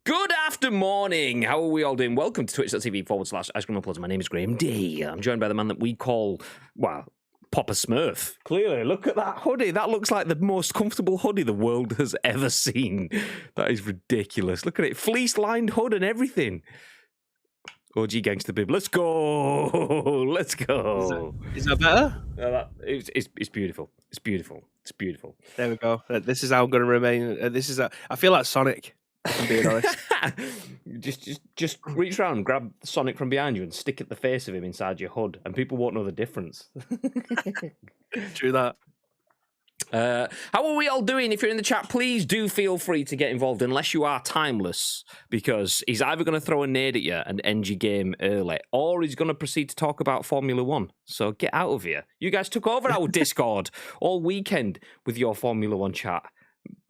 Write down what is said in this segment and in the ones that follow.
Good after morning. How are we all doing? Welcome to twitch.tv/IceCreamUploads. My name is Graham D. I'm joined by the man that we call, well, Papa Smurf. Clearly, look at that hoodie. That looks like the most comfortable hoodie the world has ever seen. That is ridiculous. Look at it. Fleece-lined hood and everything. OG Gangster Bib. Let's go. Let's go. Is that better? It's beautiful. It's beautiful. It's beautiful. There we go. This is how I'm going to remain. I feel like Sonic, if I'm being honest. just reach around, grab Sonic from behind you and stick at the face of him inside your hood, and people won't know the difference. True that. How are we all doing? If you're in the chat, please do feel free to get involved, unless you are timeless, because he's either going to throw a nade at you and end your game early, or he's going to proceed to talk about Formula One. So get out of here. You guys took over our Discord all weekend with your Formula One chat.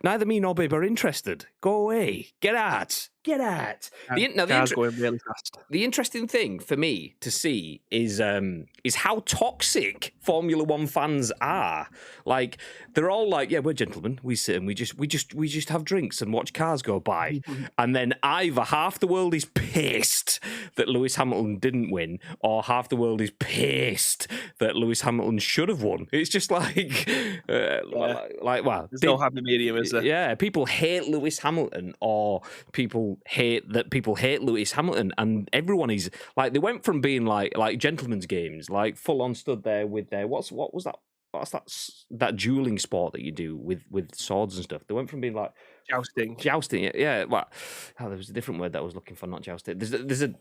Neither me nor Bib are interested. Go away. Get out. Get out. Going really fast. The interesting thing for me to see is how toxic Formula One fans are. Like, they're all like, yeah, we're gentlemen. We sit and we just have drinks and watch cars go by. And then either half the world is pissed that Lewis Hamilton didn't win, or half the world is pissed that Lewis Hamilton should have won. It's just like, wow. There's no happy medium, is there? Yeah, people hate Lewis Hamilton, or people hate Lewis Hamilton, and everyone is like, they went from being like gentlemen's games, like full on stood there with their what's that dueling sport that you do with swords and stuff. They went from being like jousting. Yeah. Well, there was a different word that I was looking for, not jousting. There's a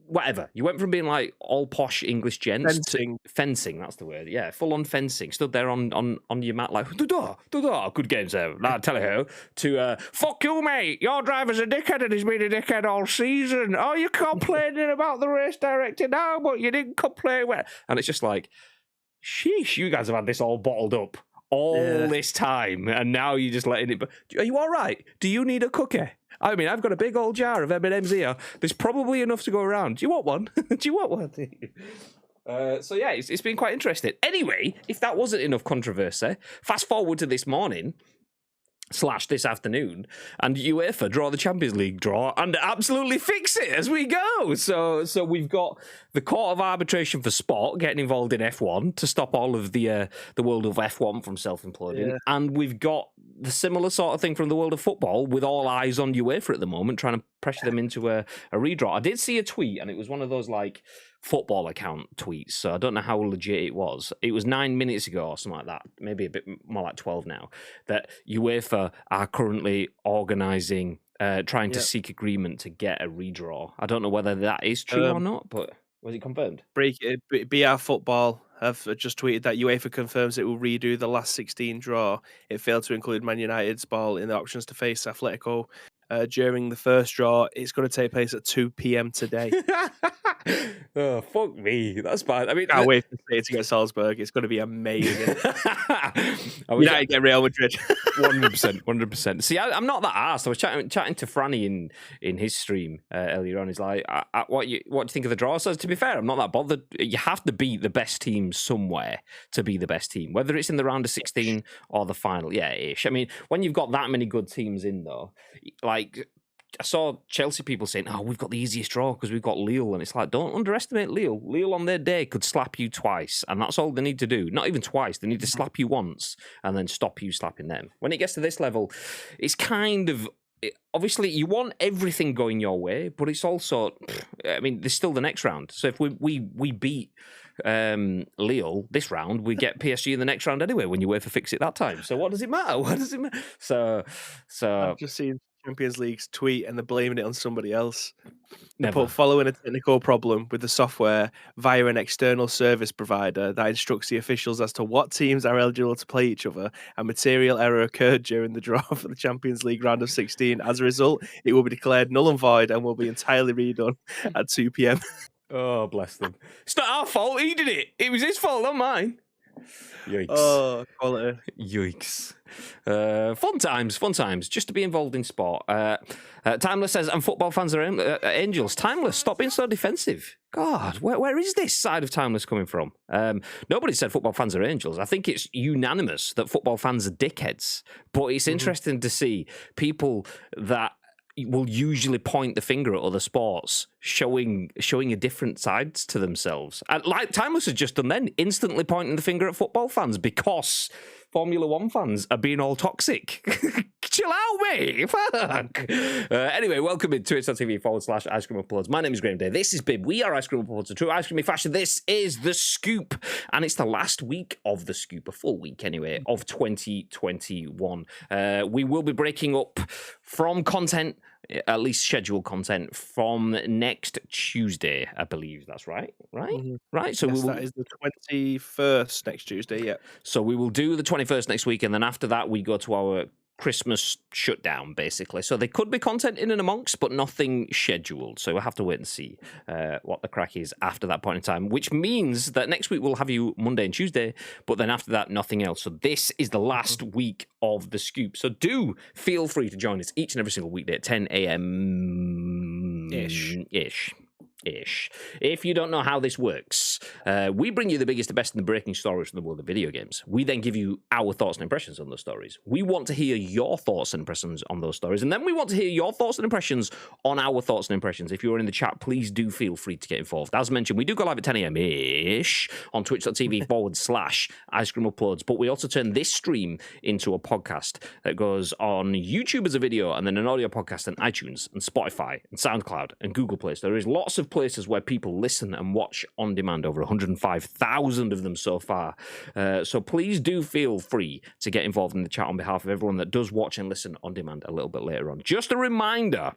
whatever. You went from being like all posh English gents to fencing. That's the word. Yeah, full on fencing. Stood there on your mat like, good games there. Nah, tell you who. To fuck you, mate. Your driver's a dickhead and he's been a dickhead all season. Oh, you're complaining about the race director now, but you didn't complain. And it's just like, sheesh, you guys have had this all bottled up all this time, and now you're just letting it. Are you all right? Do you need a cookie? I mean, I've got a big old jar of M&M's here. There's probably enough to go around. Do you want one? Do you want one? So yeah, it's been quite interesting. Anyway, if that wasn't enough controversy, fast forward to this morning / this afternoon, and UEFA draw the Champions League draw and absolutely fix it as we go. So we've got the Court of Arbitration for Sport getting involved in F1 to stop all of the world of F1 from self-imploding, and we've got the similar sort of thing from the world of football, with all eyes on UEFA at the moment, trying to pressure them into a redraw. I did see a tweet, and it was one of those like football account tweets, so I don't know how legit it was. It was 9 minutes ago or something like that, maybe a bit more like 12 now, that UEFA are currently organising, trying to seek agreement to get a redraw. I don't know whether that is true or not, but was it confirmed? BR Football have just tweeted that UEFA confirms it will redo the last 16 draw. It failed to include Man United's ball in the options to face Atletico during the first draw. It's going to take place at 2 p.m. today. Oh, fuck me. That's bad. I mean, can't wait for City to get Salzburg. It's going to be amazing. United get Real Madrid. 100%. See, I'm not that arsed. I was chatting to Franny in his stream earlier on. He's like, what do you think of the draw? So to be fair, I'm not that bothered. You have to beat the best team somewhere to be the best team, whether it's in the round of 16 or the final. Yeah, ish. I mean, when you've got that many good teams in, though, like, I saw Chelsea people saying, oh, we've got the easiest draw because we've got Lille. And it's like, don't underestimate Lille. Lille on their day could slap you twice, and that's all they need to do. Not even twice. They need to slap you once and then stop you slapping them. When it gets to this level, it's kind of... Obviously, you want everything going your way, but it's also... I mean, there's still the next round. So if we beat Lille this round, we get PSG in the next round anyway when you wait for fix it that time. So what does it matter? What does it matter? So I've just seen Champions League's tweet and they're blaming it on somebody else. They put following a technical problem with the software via an external service provider that instructs the officials as to what teams are eligible to play each other, a material error occurred during the draw for the Champions League round of 16. As a result, it will be declared null and void and will be entirely redone at 2 p.m. Oh, bless them. It's not our fault. He did it. It was his fault, not mine. Yikes. Oh, quality. Yikes. Fun times. Just to be involved in sport. Timeless says, and football fans are angels. Timeless, stop being so defensive. God, where is this side of Timeless coming from? Nobody said football fans are angels. I think it's unanimous that football fans are dickheads. But it's interesting to see people that will usually point the finger at other sports, showing a different sides to themselves. And like Timeless has just done then, instantly pointing the finger at football fans because Formula One fans are being all toxic. Chill out, mate. Fuck. Anyway, welcome in twitch.tv/Ice Cream Uploads. My name is Graham Day. This is Bib. We are Ice Cream Uploads, a true ice creamy fashion. This is The Scoop. And it's the last week of The Scoop, a full week anyway, of 2021. We will be breaking up from content, at least scheduled content, from next Tuesday, I believe. That's right. Right? Mm-hmm. Right. So yes, that is the 21st next Tuesday, yeah. So we will do the 21st next week, and then after that, we go to our Christmas shutdown, basically. So there could be content in and amongst, but nothing scheduled. So we'll have to wait and see what the crack is after that point in time, which means that next week we'll have you Monday and Tuesday, but then after that, nothing else. So this is the last week of The Scoop. So do feel free to join us each and every single weekday at 10 a.m. Ish. If you don't know how this works, we bring you the biggest, the best, and the breaking stories from the world of video games. We then give you our thoughts and impressions on those stories. We want to hear your thoughts and impressions on those stories, and then we want to hear your thoughts and impressions on our thoughts and impressions. If you're in the chat, please do feel free to get involved. As mentioned, we do go live at 10 a.m.-ish on twitch.tv/Ice Cream Uploads, but we also turn this stream into a podcast that goes on YouTube as a video, and then an audio podcast on iTunes and Spotify and SoundCloud and Google Play. So there is lots of places where people listen and watch on demand, over 105,000 of them so far. So please do feel free to get involved in the chat on behalf of everyone that does watch and listen on demand a little bit later on. Just a reminder,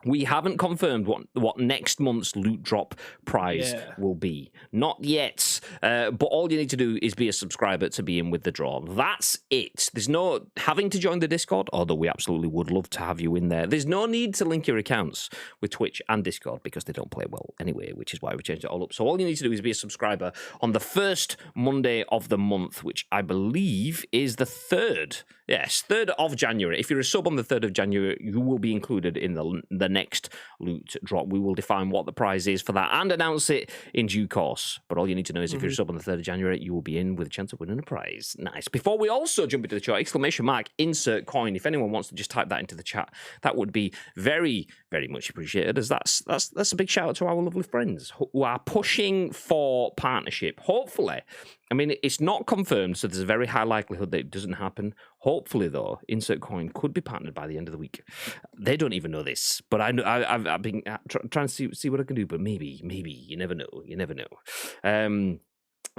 we haven't confirmed what next month's loot drop prize will be. Not yet. But all you need to do is be a subscriber to be in with the draw. That's it. There's no having to join the Discord, although we absolutely would love to have you in there. There's no need to link your accounts with Twitch and Discord because they don't play well anyway, which is why we changed it all up. So all you need to do is be a subscriber on the first Monday of the month, which I believe is the 3rd. Yes, 3rd of January. If you're a sub on the 3rd of January, you will be included in the next loot drop. We will define what the prize is for that and announce it in due course. But all you need to know is if you're a sub on the 3rd of January, you will be in with a chance of winning a prize. Nice. Before we also jump into the chat, !insert coin. If anyone wants to just type that into the chat, that would be very, very much appreciated, as that's a big shout out to our lovely friends who are pushing for partnership. Hopefully, I mean, it's not confirmed, so there's a very high likelihood that it doesn't happen. Hopefully, though, Insert Coin could be partnered by the end of the week. They don't even know this, but I know I've been trying to see what I can do. But maybe you never know. You never know.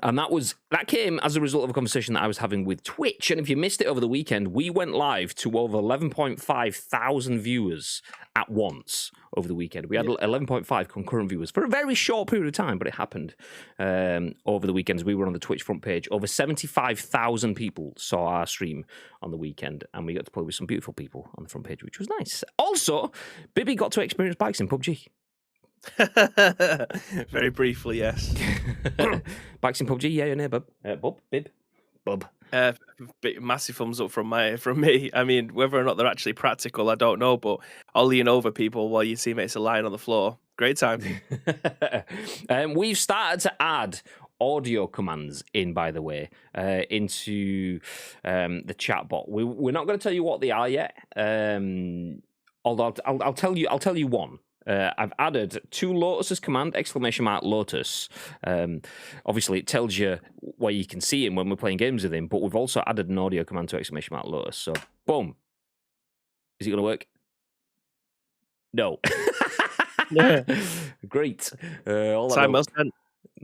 And that came as a result of a conversation that I was having with Twitch. And if you missed it over the weekend, we went live to over 11.5 thousand viewers at once over the weekend. We had 11.5 concurrent viewers for a very short period of time, but it happened over the weekend as we were on the Twitch front page. Over 75,000 people saw our stream on the weekend, and we got to play with some beautiful people on the front page, which was nice. Also, Bibby got to experience bikes in PUBG. Very briefly, yes. Bikes in PUBG, yeah or nay, bub? Bub. Massive thumbs up from me. I mean, whether or not they're actually practical, I don't know, but ollieing over people while your teammates are lying on the floor, great time. We've started to add audio commands in, by the way, into the chat bot. We're not going to tell you what they are yet. Although I'll tell you one. I've added to Lotus's command, !Lotus. Obviously, it tells you where you can see him when we're playing games with him, but we've also added an audio command to !Lotus. So, boom. Is it going to work? No. Yeah. Great. Time well spent.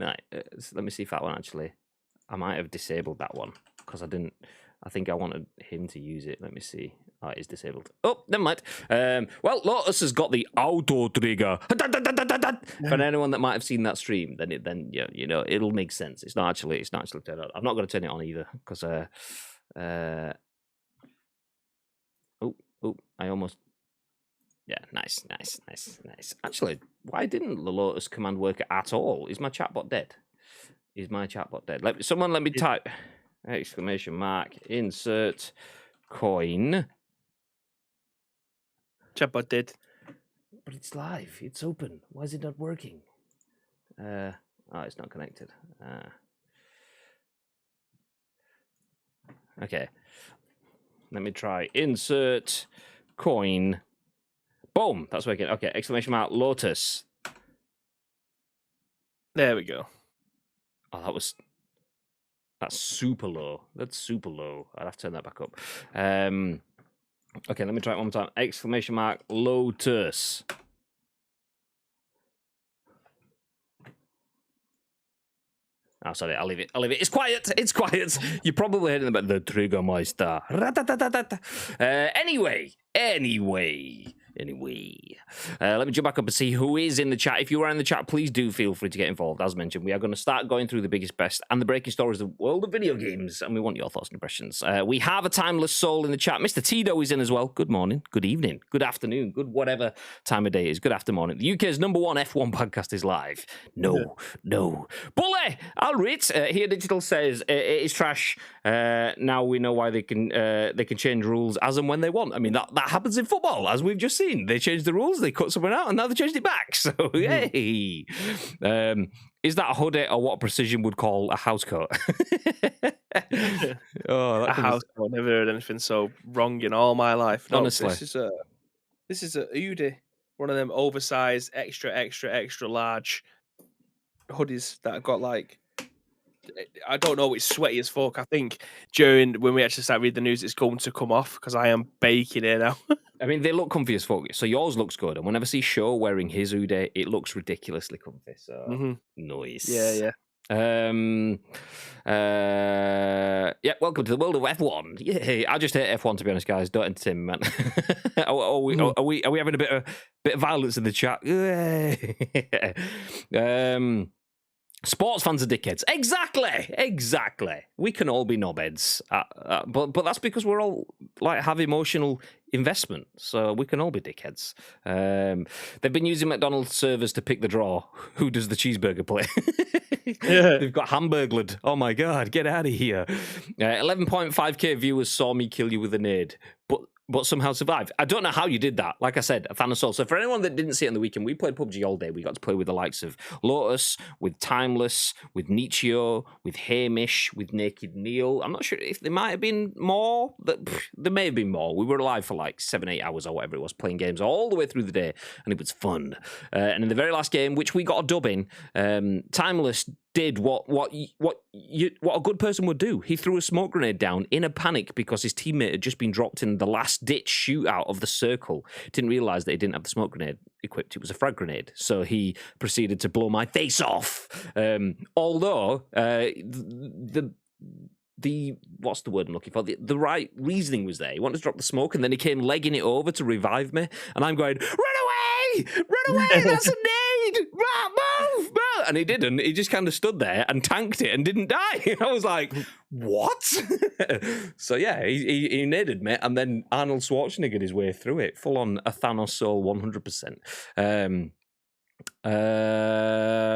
Right, let me see if that one actually... I might have disabled that one, because I didn't... I think I wanted him to use it. Let me see. Oh, it is disabled. Oh, never mind. Well, Lotus has got the auto trigger. For anyone that might have seen that stream, then you know it'll make sense. It's not actually turned on. I'm not going to turn it on either because I almost. Yeah, nice. Actually, why didn't the Lotus command work at all? Is my chatbot dead? Someone let me type !Insert coin. Chatbot did. But it's live. It's open. Why is it not working? It's not connected. Okay. Let me try insert coin. Boom. That's working. Okay. Exclamation mark. Lotus. There we go. Oh, that's super low. That's super low. I'd have to turn that back up. Okay, let me try it one more time. Exclamation mark. Lotus. Oh, sorry, I'll leave it. It's quiet. You're probably hearing about the Triggermeister. Anyway. Let me jump back up and see who is in the chat. If you are in the chat, please do feel free to get involved. As mentioned, we are going to start going through the biggest, best, and the breaking stories of the world of video games, and we want your thoughts and impressions. We have a timeless soul in the chat. Mr. Tito is in as well. Good morning, good evening, good afternoon, good whatever time of day it is. Good afternoon. The UK's #1 F1 podcast is live. No. Bully! Alrit, here Digital says it is trash. Now we know why they can change rules as and when they want. I mean, that happens in football, as we've just seen. They changed the rules, they cut someone out, and now they changed it back. So, yay. Is that a hoodie or what Precision would call a house coat? A house coat. Never heard anything so wrong in all my life. No, honestly. This is a hoodie. One of them oversized, extra large hoodies that have got like, I don't know, it's sweaty as fuck. I think when we actually start reading the news, it's going to come off because I am baking here now. I mean, they look comfy as fuck. So yours looks good. And whenever I see Shaw wearing his hoodie, it looks ridiculously comfy. So nice. Yeah. Welcome to the world of F1. Yeah, I just hate F1, to be honest, guys. Don't entertain me, man. Are we having a bit of violence in the chat? Sports fans are dickheads. Exactly. We can all be knobheads, but that's because we're all have emotional investment, so we can all be dickheads. They've been using McDonald's servers to pick the draw. Who does the cheeseburger play? Yeah. They've got hamburglared. Oh my god, get out of here! 11.5k viewers saw me kill you with a nade, but somehow survived. I don't know how you did that. Like I said, a fan of Soul. So for anyone that didn't see it on the weekend, we played PUBG all day. We got to play with the likes of Lotus, with Timeless, with Nietzscheo, with Hamish, with Naked Neil. I'm not sure if there might have been more. There may have been more. We were alive for like 7-8 hours or whatever it was, playing games all the way through the day, and it was fun. And in the very last game, which we got a dub in, Timeless did what a good person would do. He threw a smoke grenade down in a panic because his teammate had just been dropped in the last ditch shootout of the circle. Didn't realize that he didn't have the smoke grenade equipped. It was a frag grenade, so he proceeded to blow my face off. Although the what's the word I'm looking for? The right reasoning was there. He wanted to drop the smoke, and then he came legging it over to revive me, and I'm going, run away, that's a nade, move. And he didn't. He just kind of stood there and tanked it and didn't die. I was like, what? So yeah, he naded me, and then Arnold Schwarzenegger his way through it, full on a Thanos soul 100%.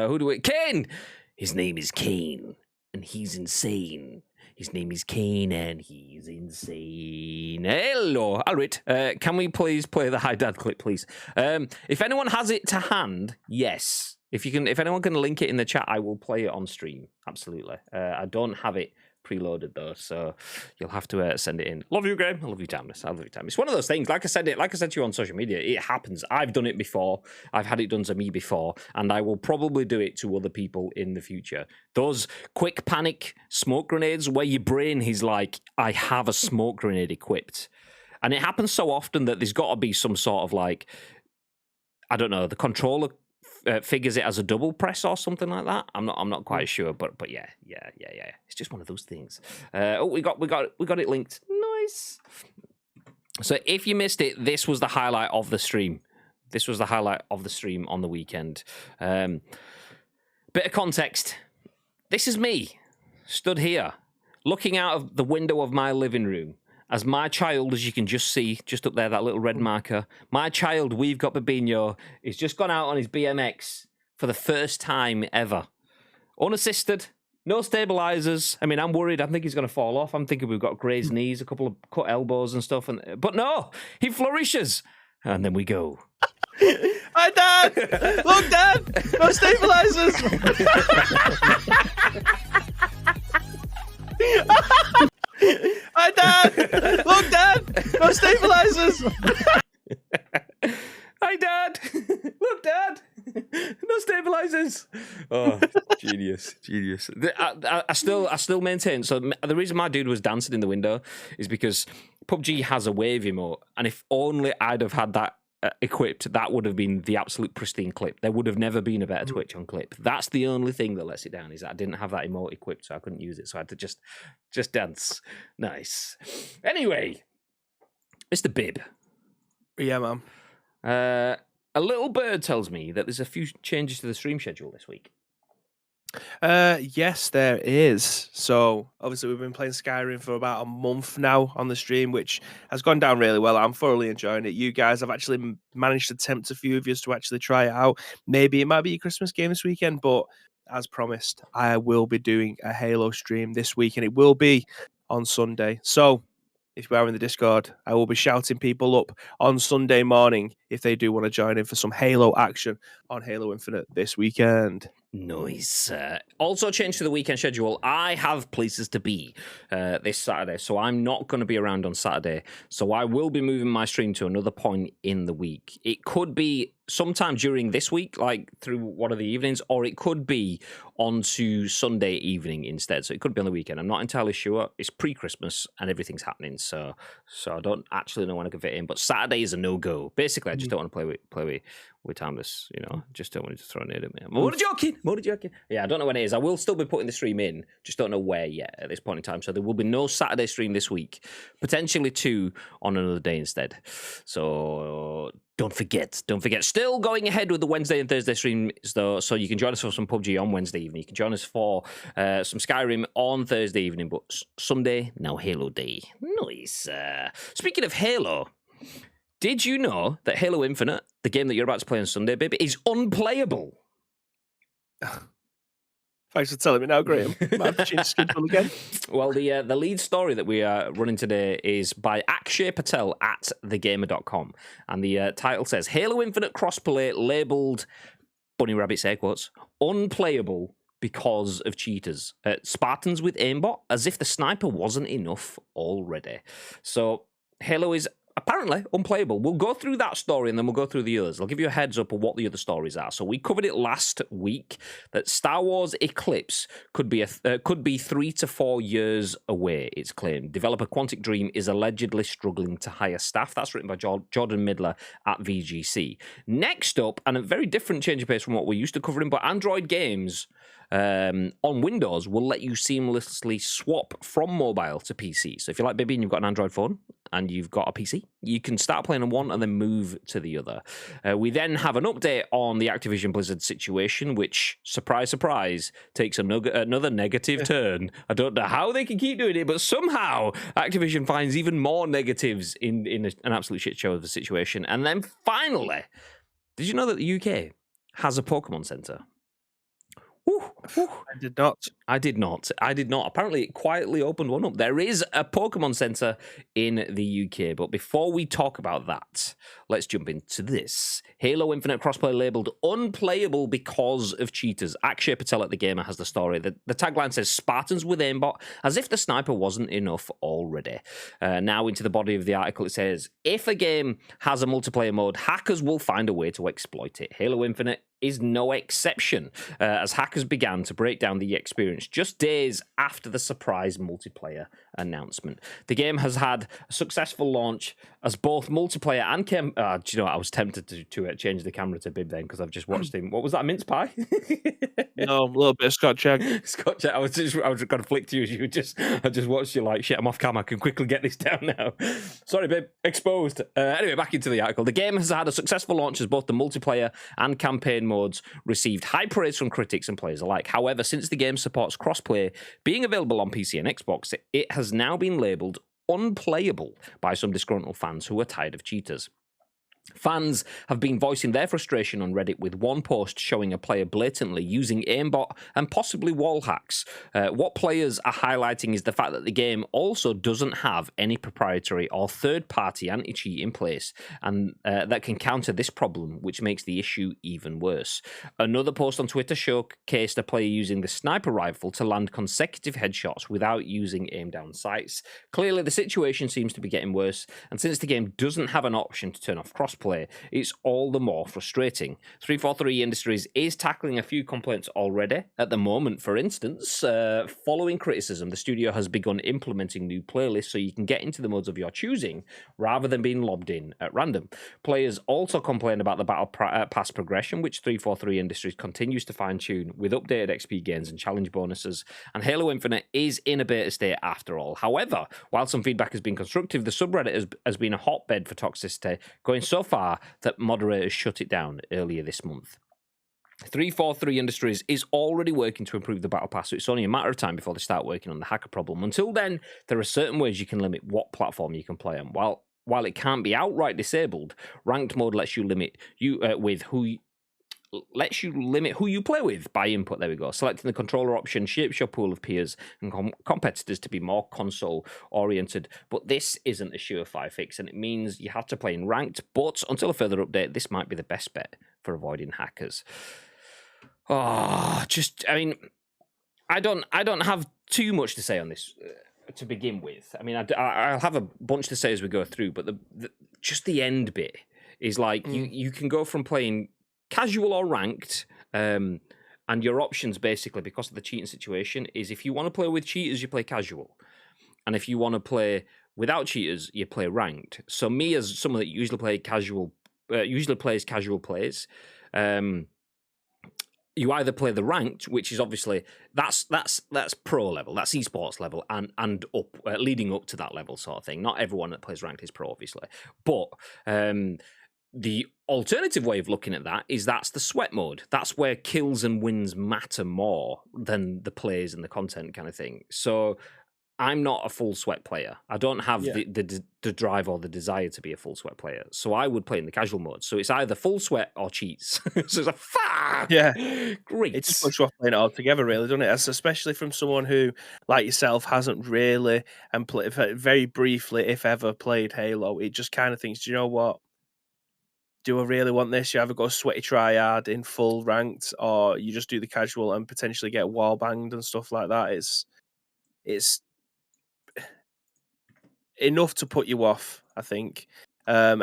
Who do we? Kane! His name is Kane, and he's insane. His name is Kane, and he's insane. Hello, Alrit. Can we please play the Hi Dad clip, please? If anyone has it to hand, yes. If anyone can link it in the chat, I will play it on stream. Absolutely. I don't have it preloaded though, so you'll have to send it in. Love you, Graham. I love you, Timeless. I love you, Timeless. It's one of those things. Like I said to you on social media, it happens. I've done it before. I've had it done to me before, and I will probably do it to other people in the future. Those quick panic smoke grenades where your brain is like, I have a smoke grenade equipped, and it happens so often that there's got to be some sort of like, I don't know, the controller figures it as a double press or something like that. I'm not quite sure, but yeah. It's just one of those things. We got it linked. Nice. So if you missed it, this was the highlight of the stream. This was the highlight of the stream on the weekend. Bit of context. This is me, stood here, looking out of the window of my living room, as my child, as you can just see, just up there, that little red marker, my child, We've Got Babinho, is just gone out on his BMX for the first time ever. Unassisted, no stabilizers. I mean, I'm worried. I think he's going to fall off. I'm thinking we've got grazed knees, a couple of cut elbows and stuff. But no, he flourishes. And then we go. Hi, Dad! Look, Dad! No stabilizers! Hi, Dad! Look, Dad! No stabilizers! Jesus. Oh, genius. I still maintain. So the reason my dude was dancing in the window is because PUBG has a wave emote, and if only I'd have had that equipped, that would have been the absolute pristine clip. There would have never been a better Twitch on clip. That's the only thing that lets it down, is that I didn't have that emote equipped, so I couldn't use it. So I had to just dance. Nice. Anyway, Mr. Bib. Yeah, man. A little bird tells me that there's a few changes to the stream schedule this week. Yes, there is. So obviously we've been playing Skyrim for about a month now on the stream, which has gone down really well. I'm thoroughly enjoying it. You guys have actually managed to tempt a few of you to actually try it out. Maybe it might be your Christmas game this weekend, but as promised, I will be doing a Halo stream this week, and it will be on Sunday. So if you are in the Discord, I will be shouting people up on Sunday morning if they do want to join in for some Halo action on Halo Infinite this weekend. Nice. Also changed to the weekend schedule. I have places to be this Saturday, so I'm not going to be around on Saturday. So I will be moving my stream to another point in the week. It could be sometime during this week, like through one of the evenings, or it could be onto Sunday evening instead. So it could be on the weekend. I'm not entirely sure. It's pre-Christmas and everything's happening, so I don't actually know when I can fit in. But Saturday is a no-go. Basically, I just don't want to play with Timeless, you know. Just don't want to throw it at me. More joking. Yeah, I don't know when it is. I will still be putting the stream in, just don't know where yet at this point in time. So there will be no Saturday stream this week. Potentially 2 on another day instead. So don't forget. Still going ahead with the Wednesday and Thursday streams, though, so you can join us for some PUBG on Wednesday evening. You can join us for some Skyrim on Thursday evening, but Sunday, now Halo Day. Nice. Speaking of Halo, did you know that Halo Infinite, the game that you're about to play on Sunday, baby, is unplayable? Thanks for telling me now, Graham. Might have to change the schedule again. Well, the lead story that we are running today is by AKSHAY PATEL at thegamer.com. And the title says, Halo Infinite crossplay labelled, bunny rabbits air quotes, unplayable because of cheaters. Spartans with aimbot, as if the sniper wasn't enough already. So Halo is apparently unplayable. We'll go through that story and then we'll go through the others. I'll give you a heads up of what the other stories are. So we covered it last week that Star Wars Eclipse could be 3 to 4 years away, it's claimed. Developer Quantic Dream is allegedly struggling to hire staff. That's written by Jordan Midler at VGC. Next up, and a very different change of pace from what we're used to covering, but Android games on Windows will let you seamlessly swap from mobile to PC. So if you're like Bibby and you've got an Android phone and you've got a PC, you can start playing on one and then move to the other. We then have an update on the Activision Blizzard situation, which, surprise, surprise, takes another negative turn. I don't know how they can keep doing it, but somehow Activision finds even more negatives in an absolute shit show of the situation. And then finally, did you know that the UK has a Pokémon Center? I did not. Apparently, it quietly opened one up. There is a Pokemon Center in the UK, but before we talk about that, let's jump into this. Halo Infinite crossplay labeled unplayable because of cheaters. AKSHAY PATEL at the Gamer has the story. The tagline says, Spartans with aimbot, as if the sniper wasn't enough already. Now into the body of the article, it says, if a game has a multiplayer mode, hackers will find a way to exploit it. Halo Infinite is no exception, as hackers began to break down the experience just days after the surprise multiplayer announcement. The game has had a successful launch as both multiplayer and do you know what? I was tempted to change the camera to Bib then because I've just watched him. What was that, mince pie? No, a little bit of Scotch egg. Scotch egg. I was going to flick to you. I just watched you like shit. I'm off camera. I can quickly get this down now. Sorry, Bib. Exposed. Anyway, back into the article. The game has had a successful launch as both the multiplayer and campaign modes received high praise from critics and players alike. However, since the game supports crossplay, being available on PC and Xbox, it has now been labelled unplayable by some disgruntled fans who are tired of cheaters. Fans have been voicing their frustration on Reddit, with one post showing a player blatantly using aimbot and possibly wall hacks. What players are highlighting is the fact that the game also doesn't have any proprietary or third-party anti-cheat in place, and that can counter this problem, which makes the issue even worse. Another post on Twitter showcased a player using the sniper rifle to land consecutive headshots without using aim-down sights. Clearly, the situation seems to be getting worse, and since the game doesn't have an option to turn off crossplay, crossplay, it's all the more frustrating. 343 Industries is tackling a few complaints already. At the moment, for instance, following criticism, the studio has begun implementing new playlists so you can get into the modes of your choosing rather than being lobbed in at random. Players also complain about the Battle Pass progression, which 343 Industries continues to fine-tune with updated XP gains and challenge bonuses, and Halo Infinite is in a beta state after all. However, while some feedback has been constructive, the subreddit has been a hotbed for toxicity, going so far that moderators shut it down earlier this month. 343 Industries is already working to improve the Battle Pass, so it's only a matter of time before they start working on the hacker problem. Until then, there are certain ways you can limit what platform you can play on. While it can't be outright disabled, ranked mode lets you limit who you play with by input. There we go. Selecting the controller option shapes your pool of peers and competitors to be more console-oriented. But this isn't a surefire fix, and it means you have to play in ranked. But until a further update, this might be the best bet for avoiding hackers. I don't have too much to say on this to begin with. I mean, I'll have a bunch to say as we go through, but just the end bit is like you can go from playing casual or ranked, and your options basically, because of the cheating situation, is if you want to play with cheaters, you play casual, and if you want to play without cheaters, you play ranked. So me, as someone that usually plays casual plays, you either play the ranked, which is obviously that's pro level, that's esports level, and up leading up to that level sort of thing. Not everyone that plays ranked is pro, obviously, but the alternative way of looking at that is that's the sweat mode. That's where kills and wins matter more than the plays and the content kind of thing. So I'm not a full sweat player. I don't have the drive or the desire to be a full sweat player. So I would play in the casual mode. So it's either full sweat or cheats. So it's like, fuck! Yeah. Great. It just puts you off playing it all together, really, doesn't it? Especially from someone who, like yourself, hasn't really, and very briefly, if ever, played Halo. It just kind of thinks, do you know what? Do I really want this? You either go sweaty tryhard in full ranked, or you just do the casual and potentially get wall banged and stuff like that. It's enough to put you off, I think. And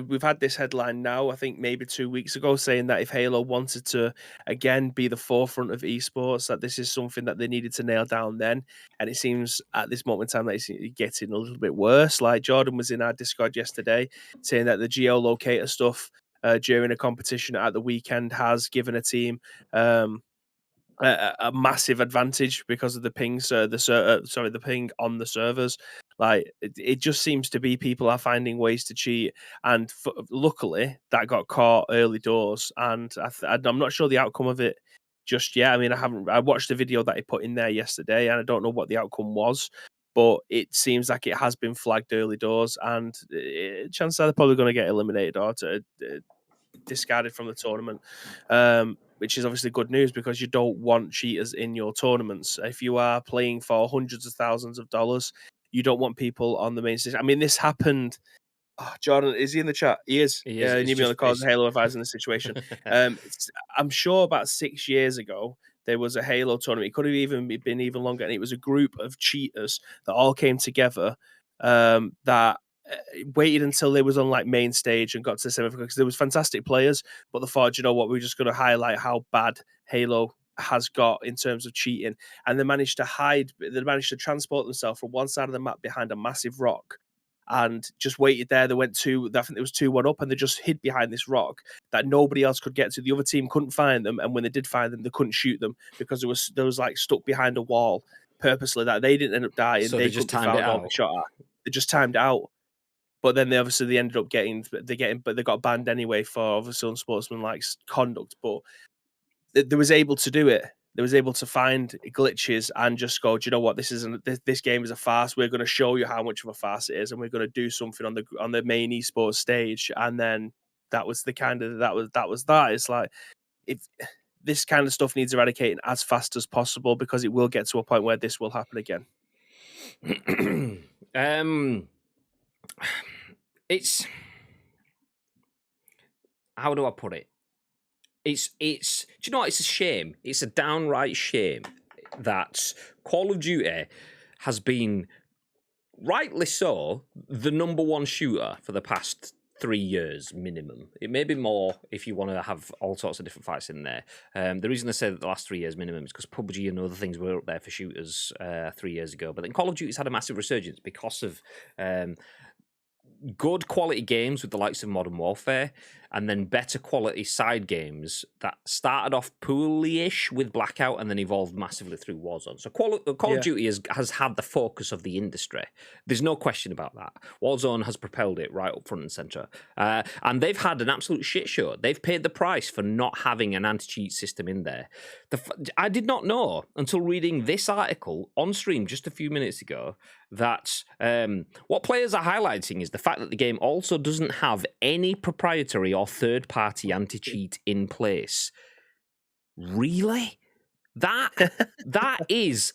we've had this headline now, I think maybe 2 weeks ago, saying that if Halo wanted to again be the forefront of esports, that this is something that they needed to nail down then. And it seems at this moment in time that it's getting a little bit worse. Like Jordan was in our Discord yesterday saying that the geolocator stuff during a competition at the weekend has given a team a massive advantage because of the ping, the ping on the servers. Like it just seems to be people are finding ways to cheat, and luckily that got caught early doors. And I'm not sure the outcome of it just yet. I mean, I watched the video that he put in there yesterday, and I don't know what the outcome was. But it seems like it has been flagged early doors, and chances are they're probably going to get eliminated or discarded from the tournament, which is obviously good news because you don't want cheaters in your tournaments. If you are playing for hundreds of thousands of dollars, you don't want people on the main stage. I mean, this happened. Oh, Jordan, is he in the chat? He is. Yeah, need me on the call. Halo advisor in the situation. I'm sure about 6 years ago there was a Halo tournament. It could have even been even longer, and it was a group of cheaters that all came together. That waited until they was on like main stage and got to the semifinal because there was fantastic players, but they thought, you know what, we're just going to highlight how bad Halo has got in terms of cheating, and they managed to transport themselves from one side of the map behind a massive rock and just waited there. They went I think there was 2-1 up, and they just hid behind this rock that nobody else could get to. The other team couldn't find them, and when they did find them, they couldn't shoot them because they was like stuck behind a wall purposely, that they didn't end up dying. So they just timed it out. They just timed out. But then they ended up but they got banned anyway for obviously unsportsmanlike conduct. But they was able to do it. They was able to find glitches and just go, do you know what? This game is a farce. We're going to show you how much of a farce it is, and we're going to do something on the main esports stage. And then that was that. It's like, if this kind of stuff needs eradicating as fast as possible, because it will get to a point where this will happen again. It's, how do I put it? It's do you know what? It's a shame. It's a downright shame that Call of Duty has been, rightly so, the number one shooter for the past 3 years minimum. It may be more if you want to have all sorts of different fights in there. The reason I say that the last 3 years minimum is because PUBG and other things were up there for shooters 3 years ago. But then Call of Duty's had a massive resurgence because of good quality games with the likes of Modern Warfare, and then better quality side games that started off poorly-ish with Blackout and then evolved massively through Warzone. So Call of Duty has had the focus of the industry. There's no question about that. Warzone has propelled it right up front and centre. And they've had an absolute shit show. They've paid the price for not having an anti-cheat system in there. I did not know until reading this article on stream just a few minutes ago that what players are highlighting is the fact that the game also doesn't have any proprietary or third-party anti-cheat in place. Really? That is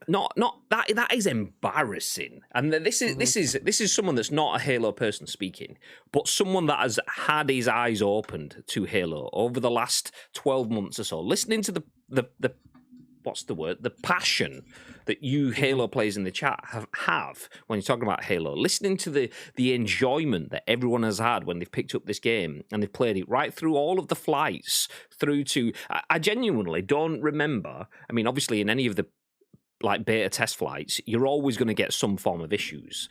not that is embarrassing. And this is someone that's not a Halo person speaking, but someone that has had his eyes opened to Halo over the last 12 months or so, listening to the what's the word? The passion that you Halo players in the chat have when you're talking about Halo, listening to the enjoyment that everyone has had when they've picked up this game and they've played it right through all of the flights through to. I genuinely don't remember. I mean, obviously, in any of the like beta test flights, you're always going to get some form of issues,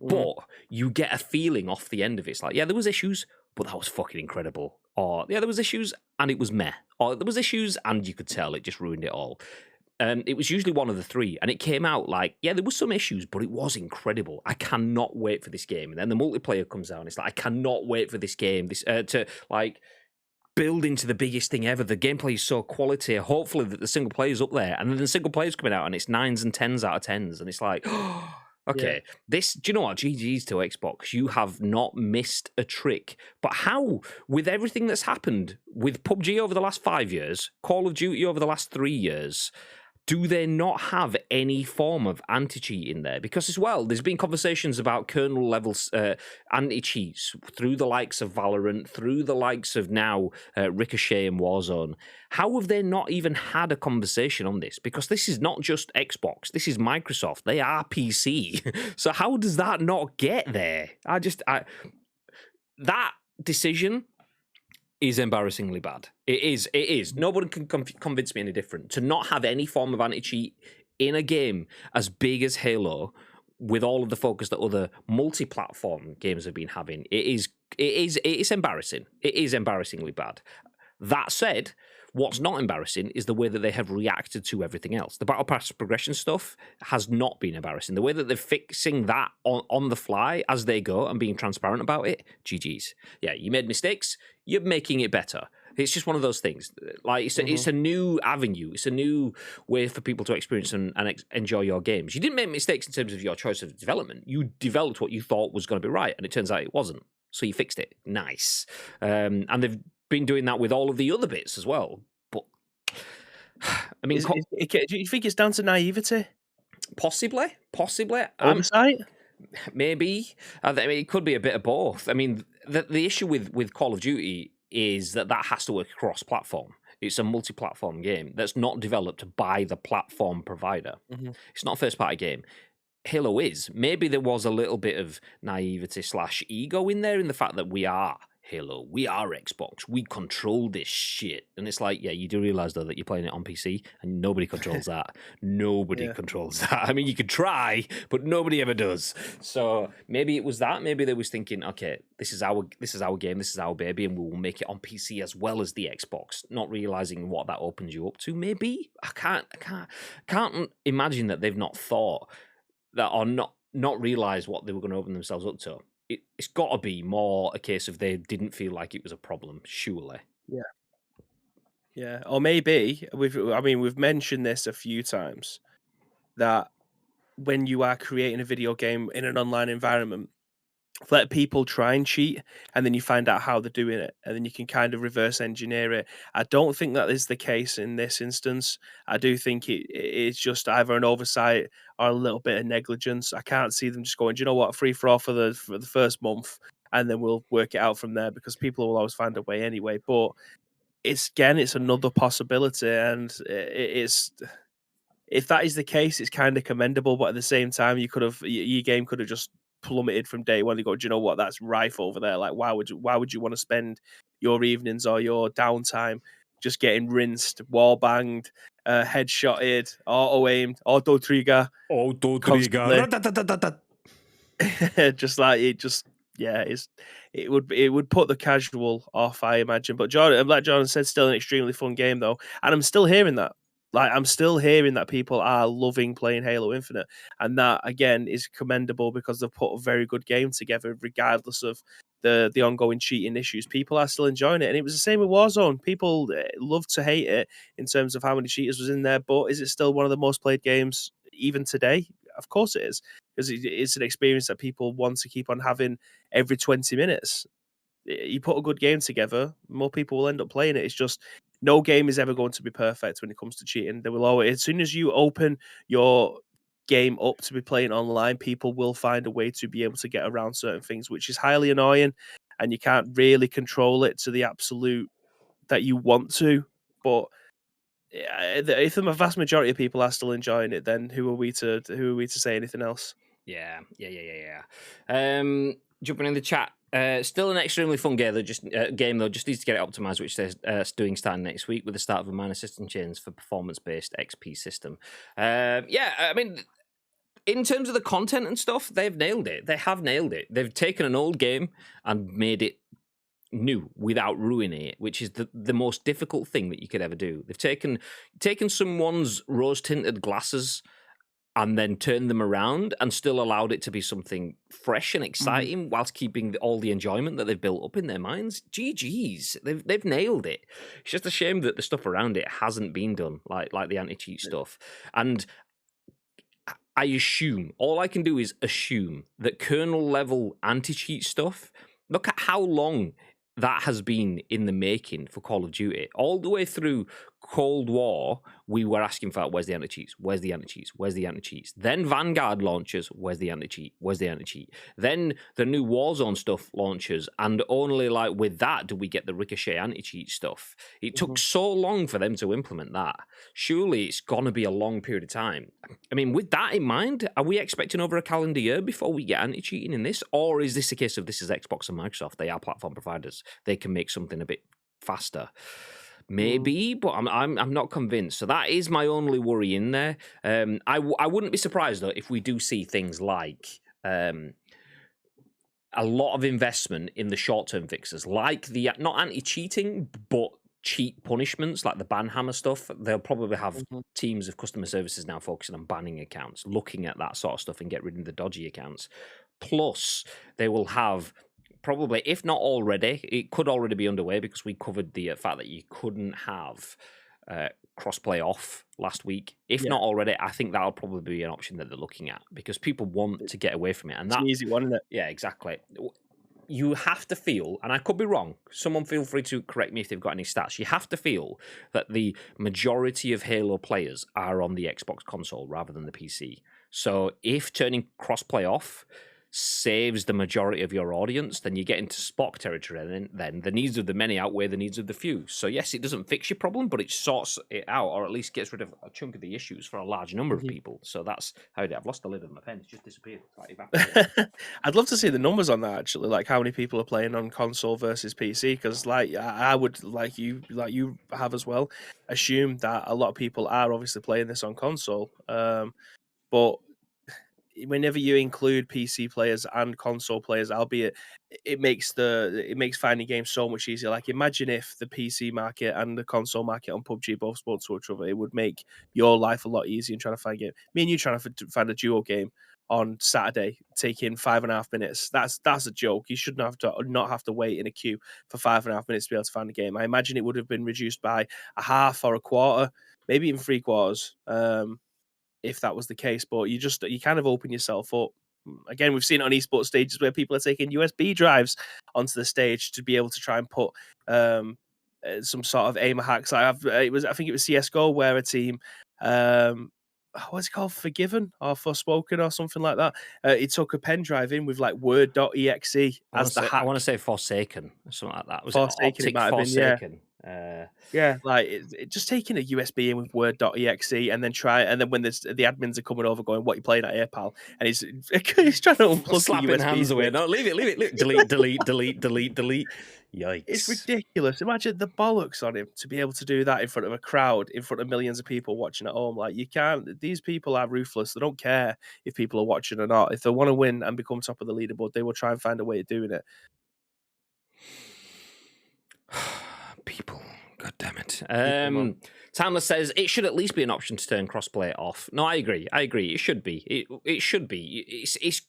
but you get a feeling off the end of it. It's like, yeah, there was issues, but that was fucking incredible. Or, yeah, there was issues and it was meh. Or there was issues and you could tell it just ruined it all. It was usually one of the three. And it came out like, yeah, there was some issues, but it was incredible. I cannot wait for this game. And then the multiplayer comes out and it's like, I cannot wait for this game to, like, build into the biggest thing ever. The gameplay is so quality. Hopefully that the single player is up there. And then the single player is coming out and it's 9s and 10s out of 10s. And it's like, okay, do you know what? GG's to Xbox. You have not missed a trick. But how, with everything that's happened with PUBG over the last 5 years, Call of Duty over the last 3 years, do they not have any form of anti-cheat in there? Because as well, there's been conversations about kernel levels anti-cheats through the likes of Valorant, through the likes of now Ricochet and Warzone. How have they not even had a conversation on this? Because this is not just Xbox. This is Microsoft. They are PC. So how does that not get there? That decision is embarrassingly bad. It is. Nobody can convince me any different. To not have any form of anti-cheat in a game as big as Halo, with all of the focus that other multi-platform games have been having, it is embarrassing. It is embarrassingly bad. That said, what's not embarrassing is the way that they have reacted to everything else. The Battle Pass progression stuff has not been embarrassing. The way that they're fixing that on the fly as they go and being transparent about it, GG's. Yeah, you made mistakes, you're making it better. It's just one of those things. Like it's a new avenue. It's a new way for people to experience and enjoy your games. You didn't make mistakes in terms of your choice of development. You developed what you thought was going to be right, and it turns out it wasn't. So you fixed it. Nice. And they've been doing that with all of the other bits as well. But I mean, do you think it's down to naivety? Possibly. Oversight? Maybe. I mean, it could be a bit of both. I mean, the issue with Call of Duty is that has to work across platform. It's a multi-platform game that's not developed by the platform provider. It's not a first-party game. Halo is. Maybe there was a little bit of naivety / ego in there in the fact that we are Halo, we are Xbox, we control this shit. And it's like, yeah, you do realize though that you're playing it on PC and nobody controls that. Nobody controls that. I mean, you could try, but nobody ever does. So maybe it was that. Maybe they was thinking, okay, this is our game, this is our baby, and we will make it on PC as well as the Xbox. Not realizing what that opens you up to. Maybe I can't imagine that they've not thought that, or not realize what they were going to open themselves up to. It's got to be more a case of they didn't feel like it was a problem, surely. Yeah. Or maybe we've mentioned this a few times, that when you are creating a video game in an online environment, let people try and cheat, and then you find out how they're doing it, and then you can kind of reverse engineer it. I don't think that is the case in this instance. I do think it's just either an oversight or a little bit of negligence. I can't see them just going, do you know what, free for all for the first month, and then we'll work it out from there, because people will always find a way anyway. But it's another possibility, and it's. If that is the case, it's kind of commendable, but at the same time, your game could have just plummeted from day one. They go, do you know what? That's rife over there. Like, why would you want to spend your evenings or your downtime just getting rinsed, wall banged, headshotted, auto aimed, auto trigger, constantly? Just like it, just yeah, it would put the casual off, I imagine. But Jordan, like Jordan said, still an extremely fun game though, and I'm still hearing that. Like I'm still hearing that people are loving playing Halo Infinite, and that again is commendable because they've put a very good game together, regardless of the ongoing cheating issues. People are still enjoying it, and it was the same with Warzone. People love to hate it in terms of how many cheaters was in there, but is it still one of the most played games even today? Of course it is, because it's an experience that people want to keep on having every 20 minutes. You put a good game together, more people will end up playing it. It's just no game is ever going to be perfect when it comes to cheating. There will always, as soon as you open your game up to be playing online, people will find a way to be able to get around certain things, which is highly annoying, and you can't really control it to the absolute that you want to. But if the vast majority of people are still enjoying it, then who are we to say anything else? Yeah. Jumping in the chat. Still an extremely fun game. Just needs to get it optimized, which they're doing starting next week with the start of a minor system change for performance-based XP system. I mean, in terms of the content and stuff, they've nailed it. They have nailed it. They've taken an old game and made it new without ruining it, which is the most difficult thing that you could ever do. They've taken someone's rose-tinted glasses and then turned them around and still allowed it to be something fresh and exciting whilst keeping all the enjoyment that they've built up in their minds. GG's. They've nailed it. It's just a shame that the stuff around it hasn't been done, like the anti-cheat stuff. And I assume, all I can do is assume that kernel level anti-cheat stuff, look at how long that has been in the making for Call of Duty. All the way through Cold War, we were asking for, where's the anti-cheats? Where's the anti-cheats? Where's the anti-cheats? Then Vanguard launches, where's the anti-cheat? Where's the anti-cheat? Then the new Warzone stuff launches, and only like with that do we get the Ricochet anti-cheat stuff. It took so long for them to implement that. Surely it's gonna be a long period of time. I mean, with that in mind, are we expecting over a calendar year before we get anti-cheating in this? Or is this a case of this is Xbox and Microsoft? They are platform providers. They can make something a bit faster. Maybe, but I'm not convinced. So that is my only worry in there. I wouldn't be surprised though if we do see things like a lot of investment in the short-term fixes, like the not anti-cheating but cheat punishments, like the ban hammer stuff. They'll probably have teams of customer services now focusing on banning accounts, looking at that sort of stuff and get rid of the dodgy accounts. Plus, they will have, probably, if not already, it could already be underway because we covered the fact that you couldn't have crossplay off last week. If not already, I think that'll probably be an option that they're looking at because people want to get away from it. And that's an easy one, isn't it? Yeah, exactly. You have to feel, and I could be wrong, someone feel free to correct me if they've got any stats. You have to feel that the majority of Halo players are on the Xbox console rather than the PC. So if turning crossplay off saves the majority of your audience, then you get into Spock territory, and then the needs of the many outweigh the needs of the few. So yes, it doesn't fix your problem, but it sorts it out, or at least gets rid of a chunk of the issues for a large number of people. So that's how it is. I've lost the lid of my pen. It's just disappeared. I'd love to see the numbers on that, actually, like how many people are playing on console versus PC, because like I would, like you have as well, assume that a lot of people are obviously playing this on console, but whenever you include PC players and console players, albeit it makes finding games so much easier. Like imagine if the PC market and the console market on PUBG both spoke to each other, it would make your life a lot easier in trying to find a game. Me and you trying to find a duo game on Saturday, taking 5.5 minutes. That's a joke. You shouldn't not have to wait in a queue for 5.5 minutes to be able to find a game. I imagine it would have been reduced by a half or a quarter, maybe even 3/4. If that was the case, but you kind of open yourself up. Again, we've seen it on esports stages where people are taking USB drives onto the stage to be able to try and put some sort of aim hacks. I think it was CS:GO where a team, what's it called, Forgiven or Forspoken or something like that. It took a pen drive in with like Word.exe as the hack. I want to say Forsaken or something like that. Was Forsaken, it Optic Forsaken? Yeah, like just taking a USB in with Word.exe and then when there's the admins are coming over going, "What you playing at here, pal?" And he's trying to unplug Slapping a USB hands away. switch. No, leave it. Delete, delete, delete, delete, delete. It's Yikes. ridiculous. Imagine the bollocks on him to be able to do that in front of a crowd, in front of millions of people watching at home. Like, you can't. These people are ruthless. They don't care if people are watching or not. If they want to win and become top of the leaderboard, they will try and find a way of doing it. People, god damn it. man. Timeless says it should at least be an option to turn crossplay off. No, I agree. It should be. It should be. It's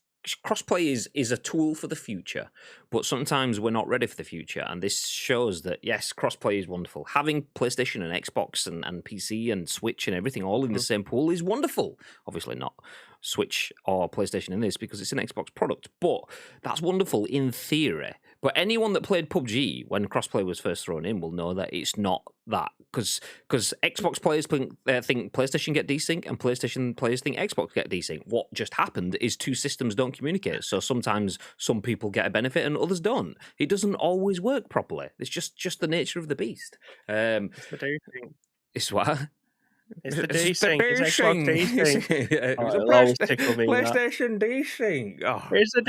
crossplay is a tool for the future, but sometimes we're not ready for the future, and this shows that yes, crossplay is wonderful. Having PlayStation and Xbox and PC and Switch and everything all in the same pool is wonderful. Obviously not Switch or PlayStation in this because it's an Xbox product, but that's wonderful in theory. But anyone that played PUBG when crossplay was first thrown in will know that it's not that, because Xbox players think PlayStation get desync and PlayStation players think Xbox get desync. What just happened is two systems don't communicate, so sometimes some people get a benefit and others don't. It doesn't always work properly. It's just the nature of the beast. It's the desync. It's what? It's the desync. It's Xbox desync. It was It'll always tickle me, PlayStation desync. Oh. It's the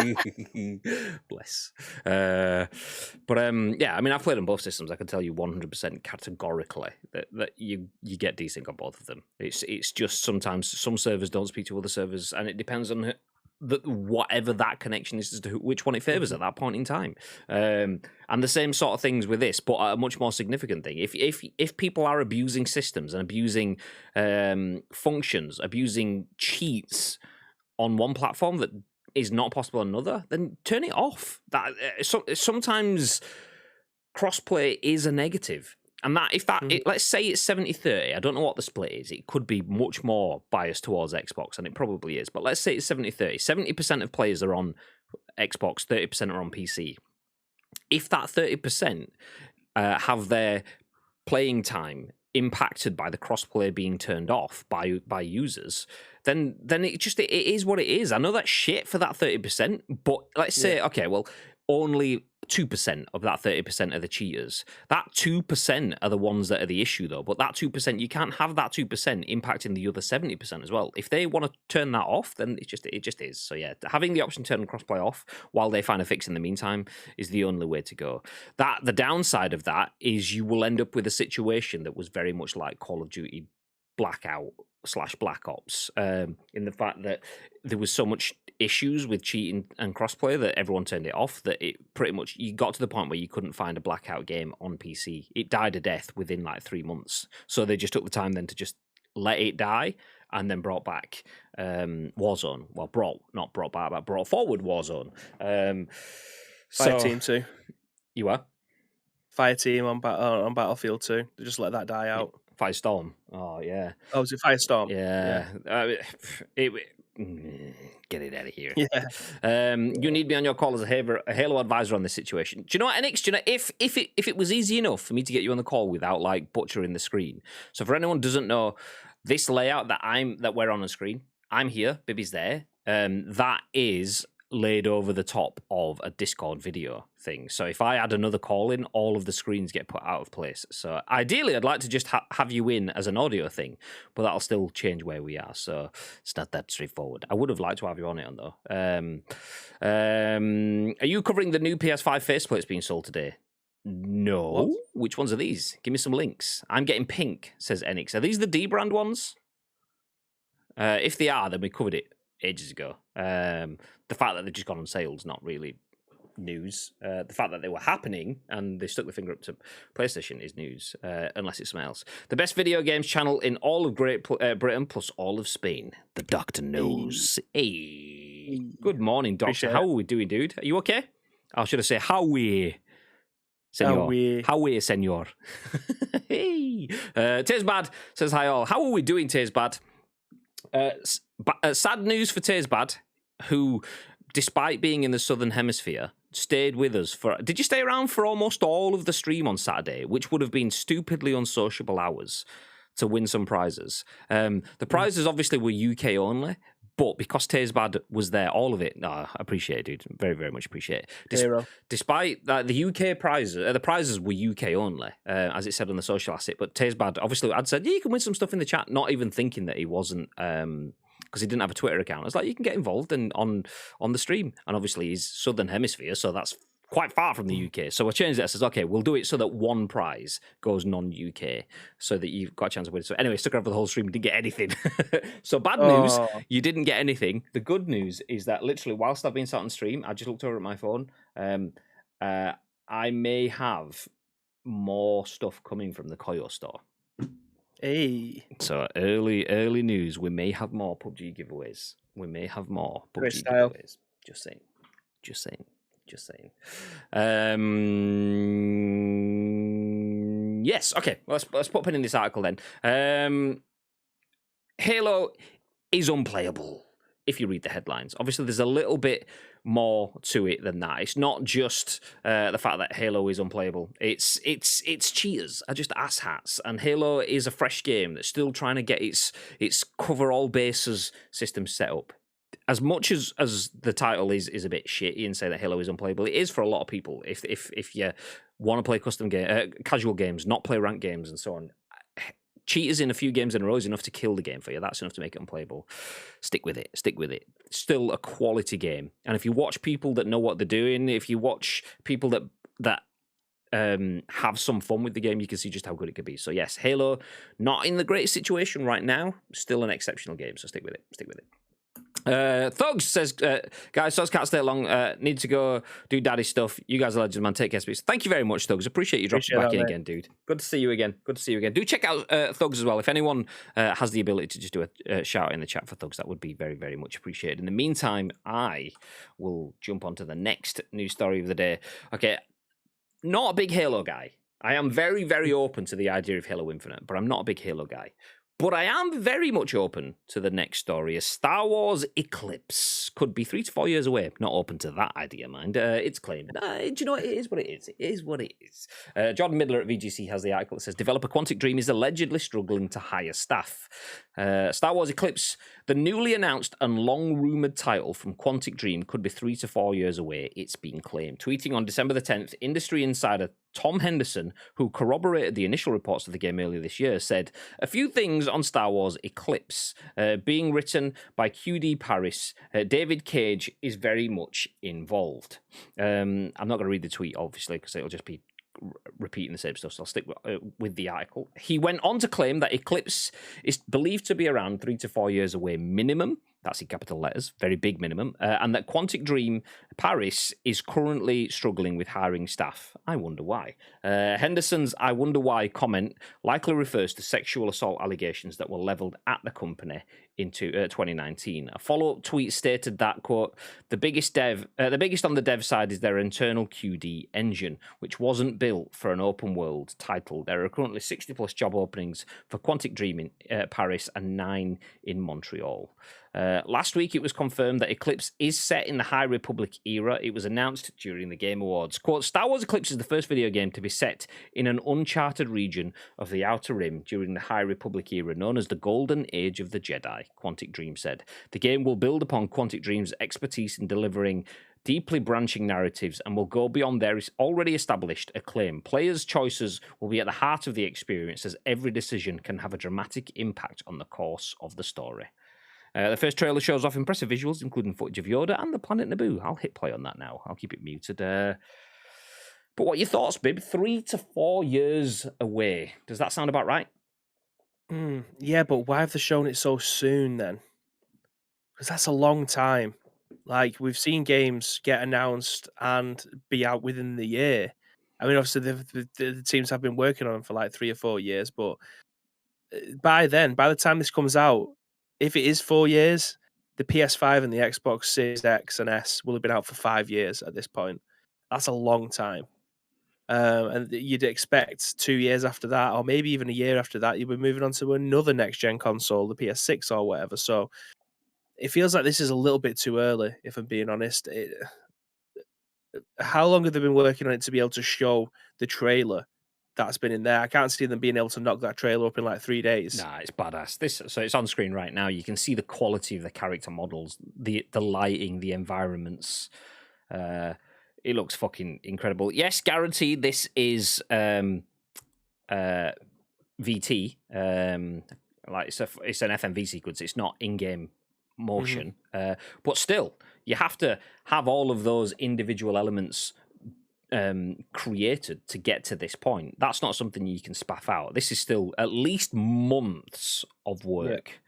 desync. Bless. But yeah, I mean, I've played on both systems. I can tell you 100% categorically that you get desync on both of them. It's just sometimes some servers don't speak to other servers, and it depends on whatever that connection is as to which one it favors at that point in time. And the same sort of things with this, but a much more significant thing. If people are abusing systems and abusing functions, abusing cheats on one platform that is not possible on another, then turn it off. That sometimes crossplay is a negative. And that let's say it's 70-30, I don't know what the split is. It could be much more biased towards Xbox, and it probably is. But let's say it's 70-30. 70% of players are on Xbox, 30% are on PC. If that 30% have their playing time impacted by the crossplay being turned off by users, then it is what it is. I know that's shit for that 30%, but let's say, okay, well, only 2% of that 30% are the cheaters. That 2% are the ones that are the issue, though. But that 2%, you can't have that 2% impacting the other 70% as well. If they want to turn that off, then it just is. So yeah, having the option to turn crossplay off while they find a fix in the meantime is the only way to go. The downside of that is you will end up with a situation that was very much like Call of Duty Blackout / Black Ops, in the fact that there was so much issues with cheating and crossplay that everyone turned it off, that it pretty much, you got to the point where you couldn't find a Blackout game on PC. It died a death within like 3 months. So they just took the time then to just let it die and then brought back Warzone. Well, not brought back, but brought forward Warzone. Fireteam 2. You are? Fireteam on Battlefield 2. They just let that die out. Firestorm. Oh, yeah. Oh, was it Firestorm? Yeah. Get it out of here. Yeah. You need me on your call as a Halo advisor on this situation. Do you know what, NX? Do you know if it was easy enough for me to get you on the call without like butchering the screen? So for anyone who doesn't know, this layout that we're on the screen, I'm here, Bibby's there. That is laid over the top of a Discord video thing. So if I add another call in, all of the screens get put out of place. So ideally, I'd like to just have you in as an audio thing, but that'll still change where we are. So it's not that straightforward. I would have liked to have you on it, though. Are you covering the new PS5 faceplates being sold today? No. What? Which ones are these? Give me some links. I'm getting pink, says Enix. Are these the D brand ones? If they are, then we covered it ages ago. The fact that they've just gone on sale is not really news. The fact that they were happening and they stuck the finger up to PlayStation is news, unless it's something else. The best video games channel in all of Great Britain plus all of Spain. The Doctor knows. Hey. Good morning, Doctor. How are we doing, dude? Are you okay? I should have said, how we, senor. How we, senor. Hey. Tazebad says, hi all. How are we doing, Tazebad? Sad news for Tazebad, who, despite being in the Southern Hemisphere, stayed with us for... Did you stay around for almost all of the stream on Saturday, which would have been stupidly unsociable hours to win some prizes? The prizes obviously were UK only, But because Tasbad was there, all of it, I appreciate it, dude. Very, very much appreciate it. Hero. Despite that, the UK prizes, the prizes were UK only, as it said on the social asset. But Tasbad, obviously, I'd said, yeah, you can win some stuff in the chat, not even thinking that he wasn't, because he didn't have a Twitter account. I was like, you can get involved on the stream. And obviously, he's Southern Hemisphere, so that's quite far from the UK. So I changed it. I says, okay, we'll do it so that one prize goes non-UK so that you've got a chance of winning. So anyway, stuck around for the whole stream, didn't get anything. So bad news, you didn't get anything. The good news is that literally whilst I've been sat on stream, I just looked over at my phone. I may have more stuff coming from the Koyo store. Hey. So early news, we may have more PUBG giveaways. We may have more PUBG giveaways. Just saying. Yes, okay. Let's put a pin in this article then. Halo is unplayable if you read the headlines. Obviously, there's a little bit more to it than that. It's not just the fact that Halo is unplayable. It's cheaters are just asshats, and Halo is a fresh game that's still trying to get its cover all bases system set up. As much as the title is a bit shitty and say that Halo is unplayable, it is for a lot of people. If you want to play casual games, not play ranked games and so on, cheaters in a few games in a row is enough to kill the game for you. That's enough to make it unplayable. Stick with it. Still a quality game. And if you watch people that know what they're doing, if you watch people that have some fun with the game, you can see just how good it could be. So yes, Halo, not in the greatest situation right now, still an exceptional game. So stick with it. Thugs says, guys, Thugs can't stay long. Need to go do daddy stuff. You guys are legends, man. Take care, speaks. Thank you very much, Thugs. Appreciate you dropping back in again, dude. Good to see you again. Do check out Thugs as well. If anyone has the ability to just do a shout out in the chat for Thugs, that would be very, very much appreciated. In the meantime, I will jump on to the next news story of the day. Okay, not a big Halo guy. I am very, very open to the idea of Halo Infinite, but I'm not a big Halo guy. But I am very much open to the next story. A Star Wars Eclipse could be 3 to 4 years away. Not open to that idea, mind. It's claimed. Do you know what? It is what it is. It is what it is. Jordan Midler at VGC has the article that says, developer Quantic Dream is allegedly struggling to hire staff. Star Wars Eclipse, the newly announced and long-rumoured title from Quantic Dream, could be 3 to 4 years away, it's been claimed. Tweeting on December the 10th, industry insider Tom Henderson, who corroborated the initial reports of the game earlier this year, said, a few things on Star Wars Eclipse. Being written by QD Paris, David Cage is very much involved. I'm not going to read the tweet, obviously, because it'll just be repeating the same stuff, so I'll stick with the article. He went on to claim that Eclipse is believed to be around 3 to 4 years away minimum. That's in capital letters, very big minimum. And that Quantic Dream Paris is currently struggling with hiring staff. I wonder why. Henderson's I wonder why comment likely refers to sexual assault allegations that were levelled at the company into 2019. A follow-up tweet stated that, quote, the biggest on the dev side is their internal QD engine, which wasn't built for an open world title. There are currently 60 plus job openings for Quantic Dream in Paris and 9 in Montreal. Last week, it was confirmed that Eclipse is set in the High Republic era. It was announced during the Game Awards. Quote, Star Wars Eclipse is the first video game to be set in an uncharted region of the Outer Rim during the High Republic era, known as the Golden Age of the Jedi, Quantic Dream said. The game will build upon Quantic Dream's expertise in delivering deeply branching narratives and will go beyond their already established acclaim. Players' choices will be at the heart of the experience, as every decision can have a dramatic impact on the course of the story. The first trailer shows off impressive visuals, including footage of Yoda and the planet Naboo. I'll hit play on that now. I'll keep it muted. But what are your thoughts, Bib? 3 to 4 years away. Does that sound about right? Yeah, but why have they shown it so soon then? Because that's a long time. Like, we've seen games get announced and be out within the year. I mean, obviously, the teams have been working on them for like 3 or 4 years, but by the time this comes out, if it is 4 years, the PS5 and the Xbox Series X and S will have been out for 5 years at this point. That's a long time. And you'd expect 2 years after that, or maybe even a year after that, you'll be moving on to another next-gen console, the PS6 or whatever. So it feels like this is a little bit too early, if I'm being honest. How long have they been working on it to be able to show the trailer that's been in there. I can't see them being able to knock that trailer up in like 3 days. Nah, it's badass. So it's on screen right now. You can see the quality of the character models, the lighting, the environments. It looks fucking incredible. Yes, guaranteed. This is VT. Like it's an FMV sequence. It's not in-game motion, but still, you have to have all of those individual elements created to get to this point. That's not something you can spaff out. This is still at least months of work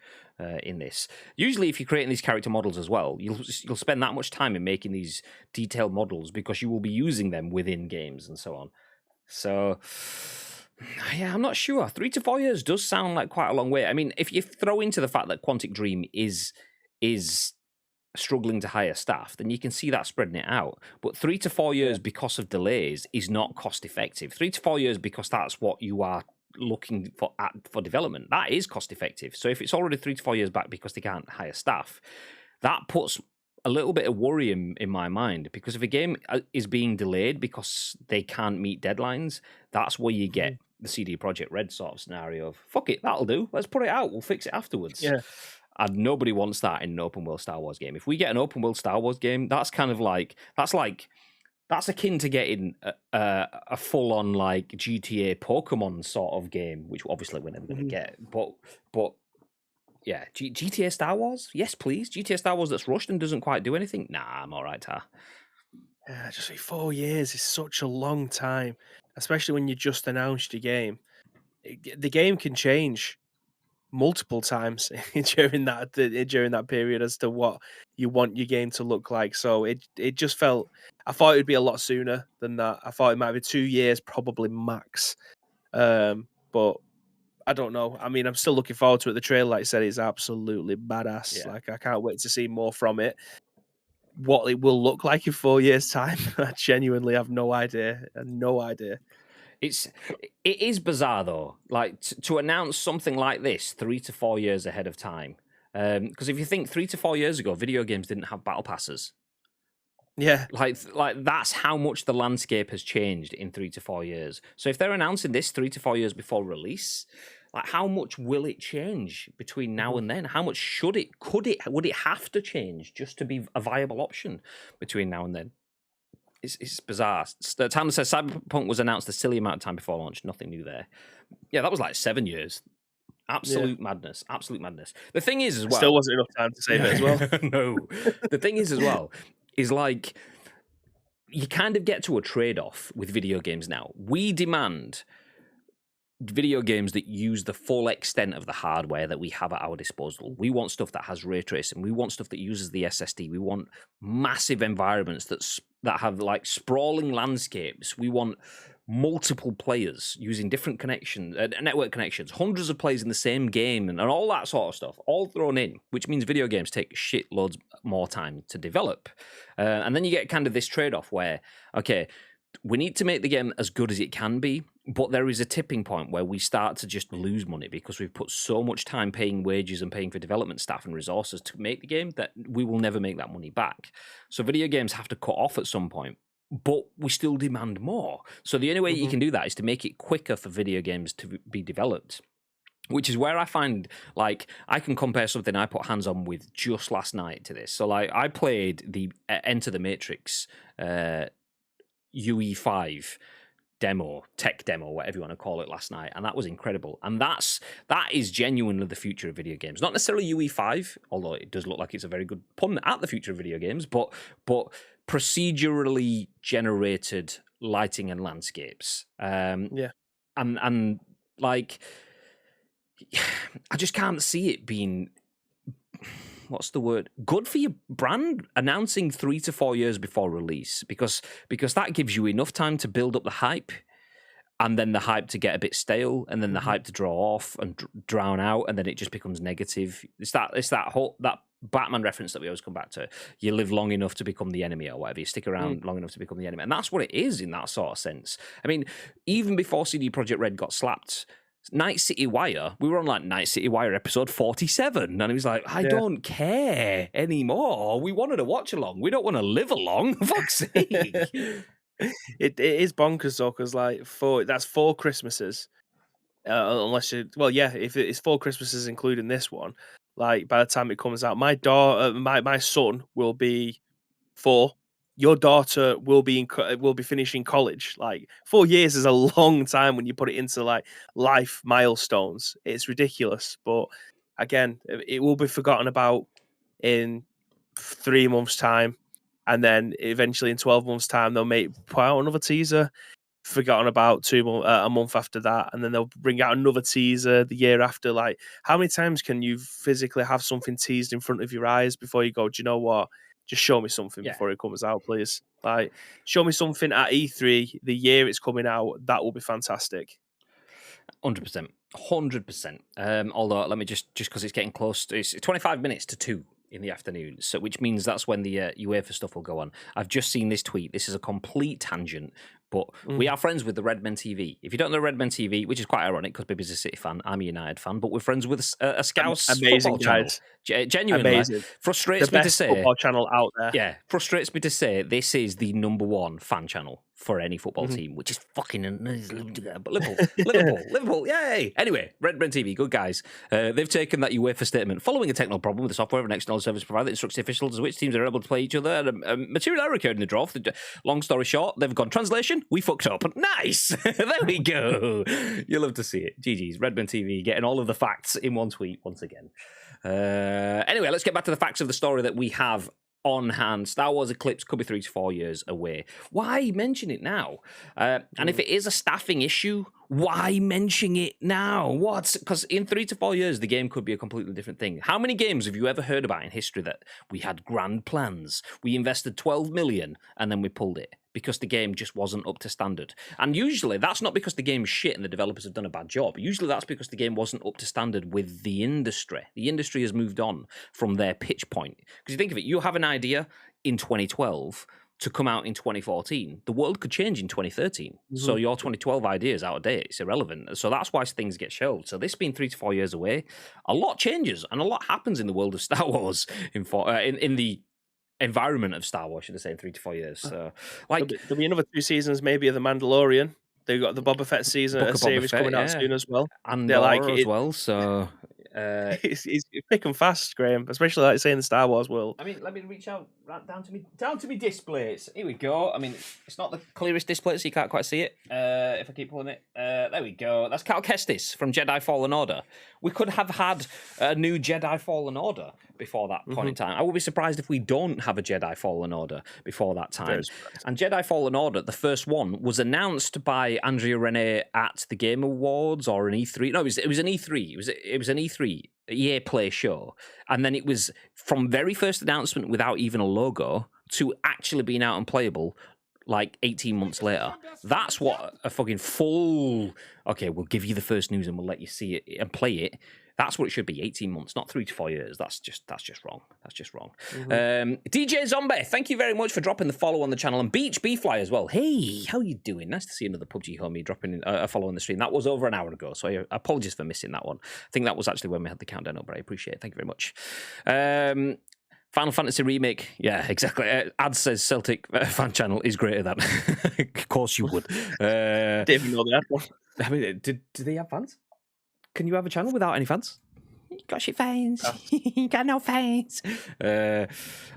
in this. Usually, if you're creating these character models as well, you'll spend that much time in making these detailed models because you will be using them within games and so on. So, yeah, I'm not sure. 3 to 4 years does sound like quite a long way. I mean, if you throw into the fact that Quantic Dream is struggling to hire staff, then you can see that spreading it out. But 3 to 4 years because of delays is not cost effective. 3 to 4 years because that's what you are looking for development. That is cost effective. So if it's already 3 to 4 years back because they can't hire staff, that puts a little bit of worry in my mind, because if a game is being delayed because they can't meet deadlines, that's where you get the CD Projekt Red sort of scenario of, fuck it, that'll do. Let's put it out. We'll fix it afterwards. Yeah. And nobody wants that in an open world Star Wars game. If we get an open world Star Wars game, that's kind of like that's akin to getting a full on like GTA Pokemon sort of game, which obviously we're never going to get. But yeah, GTA Star Wars, yes please. GTA Star Wars that's rushed and doesn't quite do anything. Nah, I'm all right, Tar. Yeah, just 4 years is such a long time, especially when you just announced your game. The game can change multiple times during that period as to what you want your game to look like. So it just felt, I thought it would be a lot sooner than that. I thought it might be 2 years, probably max. But I don't know. I mean, I'm still looking forward to it. The trailer, like I said, is absolutely badass. Yeah. Like, I can't wait to see more from it. What it will look like in 4 years' time, I genuinely have no idea. No idea. It is bizarre though, like to announce something like this 3 to 4 years ahead of time. Because if you think 3 to 4 years ago, video games didn't have battle passes. Yeah, like that's how much the landscape has changed in 3 to 4 years. So if they're announcing this 3 to 4 years before release, like how much will it change between now and then? How much would it have to change just to be a viable option between now and then? It's bizarre. The time that says Cyberpunk was announced a silly amount of time before launch. Nothing new there. Yeah, that was like 7 years. Absolute madness. Absolute madness. The thing is as well... Still wasn't enough time to save it as well. No. The thing is as well, is like, you kind of get to a trade-off with video games now. We demand video games that use the full extent of the hardware that we have at our disposal. We want stuff that has ray tracing. We want stuff that uses the SSD. We want massive environments that have like sprawling landscapes. We want multiple players using different connections, network connections, hundreds of players in the same game, and all that sort of stuff, all thrown in, which means video games take shitloads more time to develop. And then you get kind of this trade-off where, okay, we need to make the game as good as it can be, but there is a tipping point where we start to just lose money because we've put so much time paying wages and paying for development staff and resources to make the game that we will never make that money back. So video games have to cut off at some point, but we still demand more. So the only way you can do that is to make it quicker for video games to be developed. Which is where I find, like, I can compare something I put hands on with just last night to this. So, like, I played the Enter the Matrix UE5 demo, tech demo, whatever you want to call it, last night, and that was incredible. And that is genuinely the future of video games. Not necessarily UE5, although it does look like it's a very good pun at the future of video games, but procedurally generated lighting and landscapes. And like, I just can't see it being, what's the word, good for your brand, announcing 3 to 4 years before release, because that gives you enough time to build up the hype, and then the hype to get a bit stale, and then the hype to draw off and drown out, and then it just becomes negative. It's that whole Batman reference that we always come back to. You live long enough to become the enemy, or whatever. You stick around long enough to become the enemy, and that's what it is in that sort of sense. I mean, even before CD Projekt Red got slapped, Night City Wire, we were on like Night City Wire episode 47, and he was like, I don't care anymore. We wanted to watch along. We don't want to live along. For fuck's sake. It is bonkers though, because like that's 4 Christmases. Unless you, well, yeah, if it's 4 Christmases including this one, like by the time it comes out, my daughter, my son will be 4. Your daughter will be will be finishing college. Like 4 years is a long time when you put it into like life milestones. It's ridiculous, but again, it will be forgotten about in 3 months' time, and then eventually in 12 months' time they'll put out another teaser. Forgotten about a month after that, and then they'll bring out another teaser the year after. Like, how many times can you physically have something teased in front of your eyes before you go, do you know what? Just show me something before it comes out, please. Like, show me something at E3 the year it's coming out. That will be fantastic. 100%. 100%. Although, let me just because it's getting close. It's 25 minutes to 2 in the afternoon, so which means that's when the UEFA stuff will go on. I've just seen this tweet. This is a complete tangent, but we are friends with the Redmen TV. If you don't know Redmen TV, which is quite ironic because Bibby's a City fan, I'm a United fan, but we're friends with a Scouse amazing football guys. channel. Genuinely, amazing. Frustrates the me best to say football channel out there. Yeah, frustrates me to say this is the #1 fan channel for any football team, which is fucking but Liverpool, yay! Anyway, Redmen TV, good guys. They've taken that UEFA statement following a technical problem with the software of an external service provider that instructs the officials which teams are able to play each other, and a material error occurred in the draw. Long story short, they've gone translation. We fucked up. Nice. There we go. You'll love to see it. GG's Redmen TV getting all of the facts in one tweet once again. Anyway, let's get back to the facts of the story that we have on hand. Star Wars Eclipse could be 3 to 4 years away. Why mention it now? And if it is a staffing issue, why mention it now? What? Because in 3 to 4 years, the game could be a completely different thing. How many games have you ever heard about in history that we had grand plans, we invested 12 million, and then we pulled it? Because the game just wasn't up to standard. And usually that's not because the game's shit and the developers have done a bad job. Usually that's because the game wasn't up to standard with the industry. The industry has moved on from their pitch point. Because you think of it, you have an idea in 2012 to come out in 2014. The world could change in 2013. Mm-hmm. So your 2012 idea is out of date. It's irrelevant. So that's why things get shelved. So this being 3 to 4 years away, a lot changes and a lot happens in the world of Star Wars in the environment of Star Wars, should I say, in 3 to 4 years. So, like, there'll be another 2 seasons, maybe, of The Mandalorian. They've got the Boba Fett series coming out soon as well. And as well. So he's thick and fast, Graham, especially like say in the Star Wars world. I mean, let me reach out down to me displays. Here we go. I mean, it's not the clearest display, so you can't quite see it. If I keep pulling it, there we go. That's Cal Kestis from Jedi Fallen Order. We could have had a new Jedi Fallen Order before that point in time. I would be surprised if we don't have a Jedi Fallen Order before that time. And Jedi Fallen Order, the first one, was announced by Andrea Rene at the Game Awards or an E3. No, it was an E3. It was an E3 EA Play show, and then it was from very first announcement without even a logo to actually being out and playable like 18 months later. That's what a fucking full, okay, we'll give you the first news and we'll let you see it and play it. That's what it should be, 18 months, not 3 to 4 years. That's just wrong. That's just wrong. DJ Zombie, thank you very much for dropping the follow on the channel. And Beach Beefly as well. Hey, how you doing? Nice to see another PUBG homie dropping a follow on the stream. That was over an hour ago, so apologies for missing that one. I think that was actually when we had the countdown over. I appreciate it. Thank you very much. Final Fantasy Remake. Yeah, exactly. Ad says Celtic fan channel is greater than. Of course you would. Didn't even know that one. I mean, do they have fans? Can you have a channel without any fans? You got shit fans. You got no fans. I'm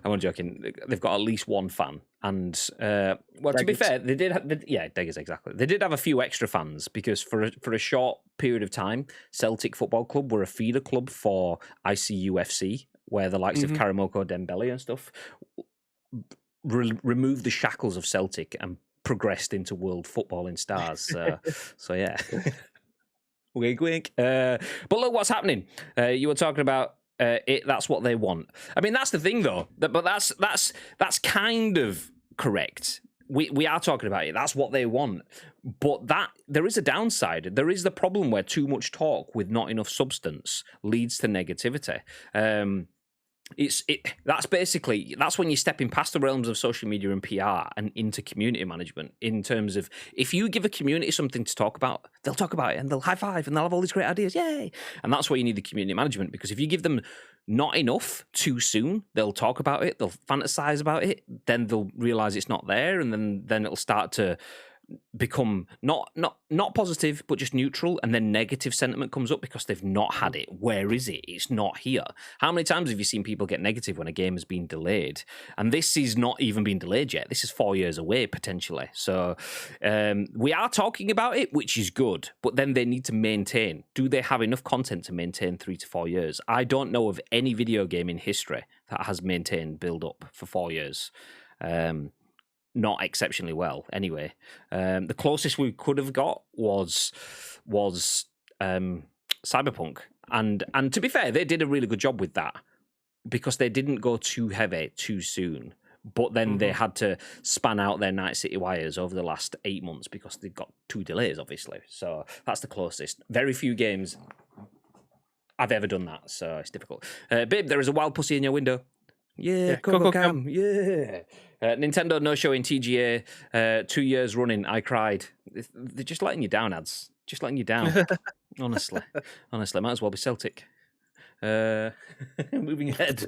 only joking. They've got at least one fan. And, well, to be fair, they did have... Diggers, exactly. They did have a few extra fans because for a short period of time, Celtic Football Club were a feeder club for ICUFC, where the likes of Karamoko Dembele and stuff removed the shackles of Celtic and progressed into world footballing stars. So yeah. Wink, wink. But look what's happening. You were talking about it. That's what they want. I mean, that's the thing, though. But that's kind of correct. We are talking about it. That's what they want. But there is a downside. There is the problem where too much talk with not enough substance leads to negativity. That's when you're stepping past the realms of social media and PR and into community management, in terms of if you give a community something to talk about, they'll talk about it and they'll high five and they'll have all these great ideas. Yay. And that's why you need the community management, because if you give them not enough too soon. They'll talk about it, they'll fantasize about it, then they'll realize it's not there, and then it'll start to become not positive but just neutral, and then negative sentiment comes up because they've not had it. Where is it? It's not here. How many times have you seen people get negative when a game has been delayed? And this is not even been delayed yet. This is 4 years away potentially. So we are talking about it, which is good, but then they need to maintain. Do they have enough content to maintain 3 to 4 years? I don't know of any video game in history that has maintained build up for 4 years. Not exceptionally well, anyway. The closest we could have got was Cyberpunk, and to be fair, they did a really good job with that because they didn't go too heavy too soon. But then they had to span out their Night City wires over the last 8 months because they got 2 delays, obviously. So that's the closest. Very few games I've ever done that, so it's difficult. Babe, there is a wild pussy in your window. Yeah, Coco Cam. Yeah. Nintendo no showing TGA 2 years running. I cried. They're just letting you down, ads. Just letting you down. Honestly, might as well be Celtic. Moving ahead.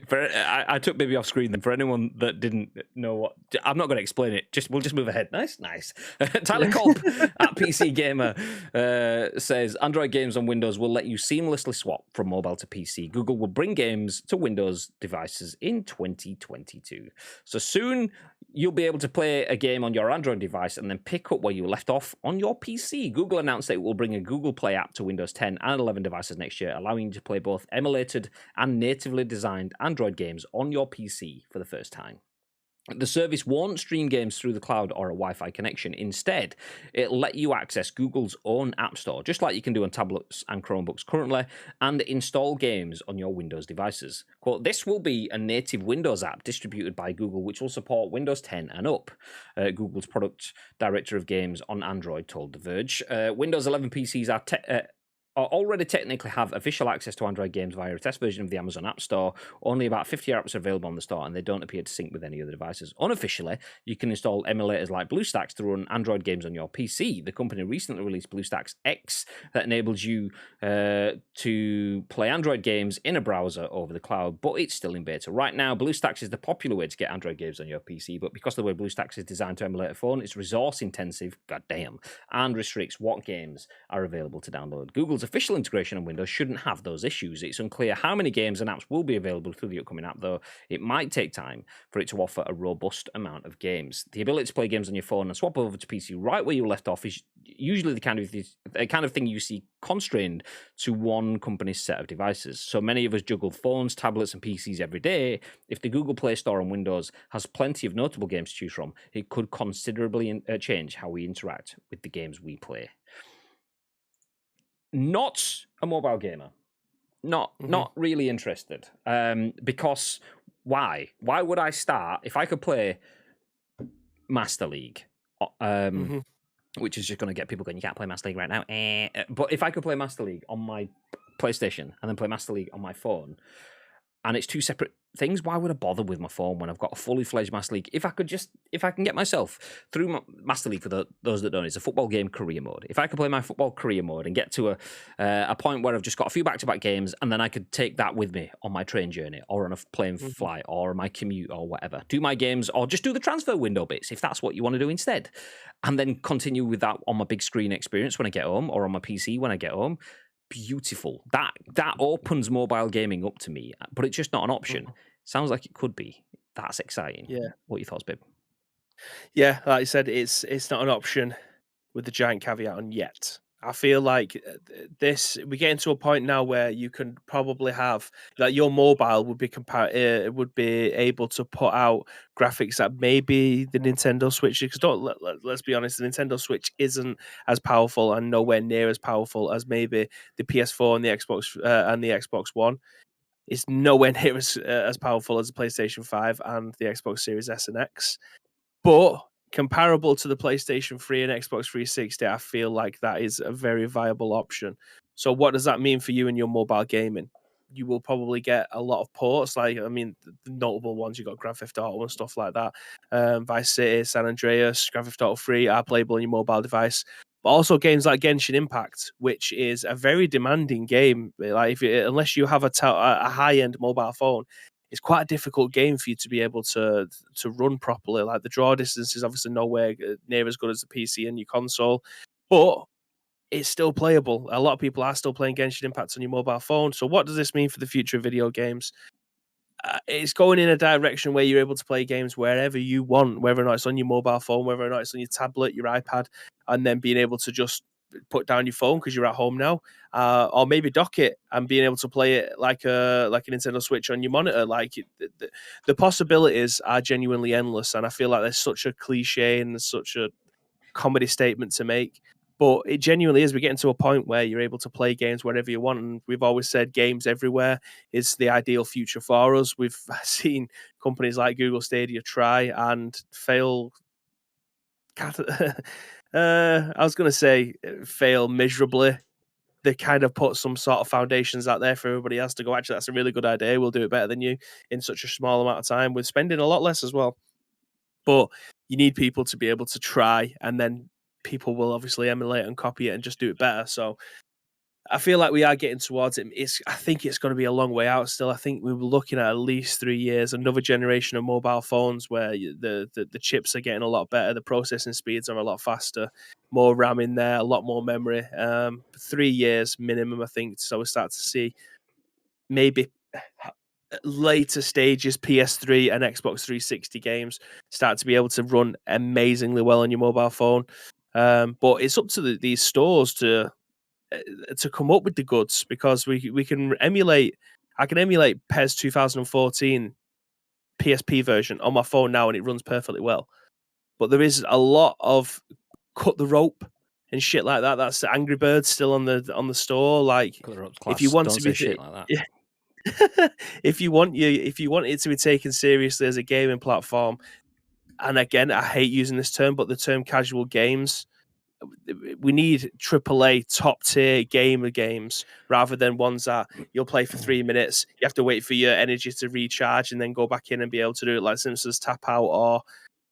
I took Baby off screen then. For anyone that didn't know what, I'm not going to explain it. We'll just move ahead. Nice. Tyler Colp at PC Gamer says Android games on Windows will let you seamlessly swap from mobile to PC. Google will bring games to Windows devices in 2022. So soon you'll be able to play a game on your Android device and then pick up where you left off on your PC. Google announced that it will bring a Google Play app to Windows 10 and 11 devices next year, allowing you to play both emulated and natively designed Android games on your PC for the first time. The service won't stream games through the cloud or a Wi-Fi connection. Instead, it'll let you access Google's own App Store, just like you can do on tablets and Chromebooks currently, and install games on your Windows devices. Quote, this will be a native Windows app distributed by Google, which will support Windows 10 and up. Google's product director of games on Android told The Verge. Windows 11 PCs are already technically have official access to Android games via a test version of the Amazon App Store. Only about 50 apps are available on the store, and they don't appear to sync with any other devices. Unofficially, you can install emulators like BlueStacks to run Android games on your PC. The company recently released BlueStacks X that enables you to play Android games in a browser over the cloud, but it's still in beta. Right now, BlueStacks is the popular way to get Android games on your PC, but because the way BlueStacks is designed to emulate a phone, it's resource-intensive, goddamn, and restricts what games are available to download. Google's official integration on Windows shouldn't have those issues. It's unclear how many games and apps will be available through the upcoming app, though it might take time for it to offer a robust amount of games. The ability to play games on your phone and swap over to PC right where you left off is usually the kind of thing you see constrained to one company's set of devices. So many of us juggle phones, tablets, and PCs every day. If the Google Play Store on Windows has plenty of notable games to choose from, it could considerably change how we interact with the games we play. Not a mobile gamer. Not really interested. Because why? Why would I start if I could play Master League? Which is just going to get people going, you can't play Master League right now. But if I could play Master League on my PlayStation and then play Master League on my phone, and it's two separate things, why would I bother with my phone when I've got a fully fledged Master League? If I can get myself through Master League, for those that don't, it's a football game career mode. If I could play my football career mode and get to a point where I've just got a few back-to-back games, and then I could take that with me on my train journey or on a plane flight or my commute or whatever, do my games or just do the transfer window bits if that's what you want to do instead, and then continue with that on my big screen experience when I get home or on my PC when I get home. Beautiful. That opens mobile gaming up to me, but it's just not an option. Sounds like it could be. That's exciting. Yeah. What are your thoughts, babe? Yeah, like I said, it's not an option with the giant caveat on yet. I feel like we're getting to a point now where you can probably have like your mobile would be able to put out graphics that maybe the Nintendo Switch, because let's be honest, the Nintendo Switch isn't as powerful and nowhere near as powerful as maybe the PS4 and the Xbox One. It's nowhere near as powerful as the PlayStation 5 and the Xbox Series S and X, but comparable to the PlayStation 3 and Xbox 360, I feel like that is a very viable option. So what does that mean for you in your mobile gaming? You will probably get a lot of ports. Like, I mean, the notable ones, you got Grand Theft Auto and stuff like that. Vice City, San Andreas, Grand Theft Auto 3 are playable on your mobile device. but also games like Genshin Impact, which is a very demanding game. Like unless you have a high-end mobile phone, it's quite a difficult game for you to be able to run properly. Like the draw distance is obviously nowhere near as good as the PC and your console, but it's still playable. A lot of people are still playing Genshin Impact on your mobile phone. So what does this mean for the future of video games? It's going in a direction where you're able to play games wherever you want, whether or not it's on your mobile phone, whether or not it's on your tablet, your iPad, and then being able to just put down your phone because you're at home now, or maybe dock it and being able to play it like a Nintendo Switch on your monitor. Like the possibilities are genuinely endless, and I feel like there's such a cliche and there's such a comedy statement to make. But it genuinely is. We're getting to a point where you're able to play games wherever you want. And we've always said games everywhere is the ideal future for us. We've seen companies like Google Stadia try and fail. I was going to say fail miserably. They kind of put some sort of foundations out there for everybody else to go, actually, that's a really good idea. We'll do it better than you in such a small amount of time. We're spending a lot less as well. But you need people to be able to try, and then people will obviously emulate and copy it and just do it better. So I feel like we are getting towards it. I think it's going to be a long way out still. I think we were looking at least 3 years, another generation of mobile phones where the chips are getting a lot better, the processing speeds are a lot faster, more RAM in there, a lot more memory. 3 years minimum, I think. So we start to see maybe later stages PS3 and Xbox 360 games start to be able to run amazingly well on your mobile phone. But it's up to these stores to come up with the goods, because we can emulate. I can emulate PES 2014 PSP version on my phone now, and it runs perfectly well. But there is a lot of cut the rope and shit like that. That's Angry Birds still on the store. Like, Cut the rope's class. if you want Don't to say be shit like that. yeah. if you want it to be taken seriously as a gaming platform, and again, I hate using this term, but the term casual games, we need AAA top tier gamer games rather than ones that you'll play for 3 minutes. You have to wait for your energy to recharge and then go back in and be able to do it like Simpsons Tap Out, or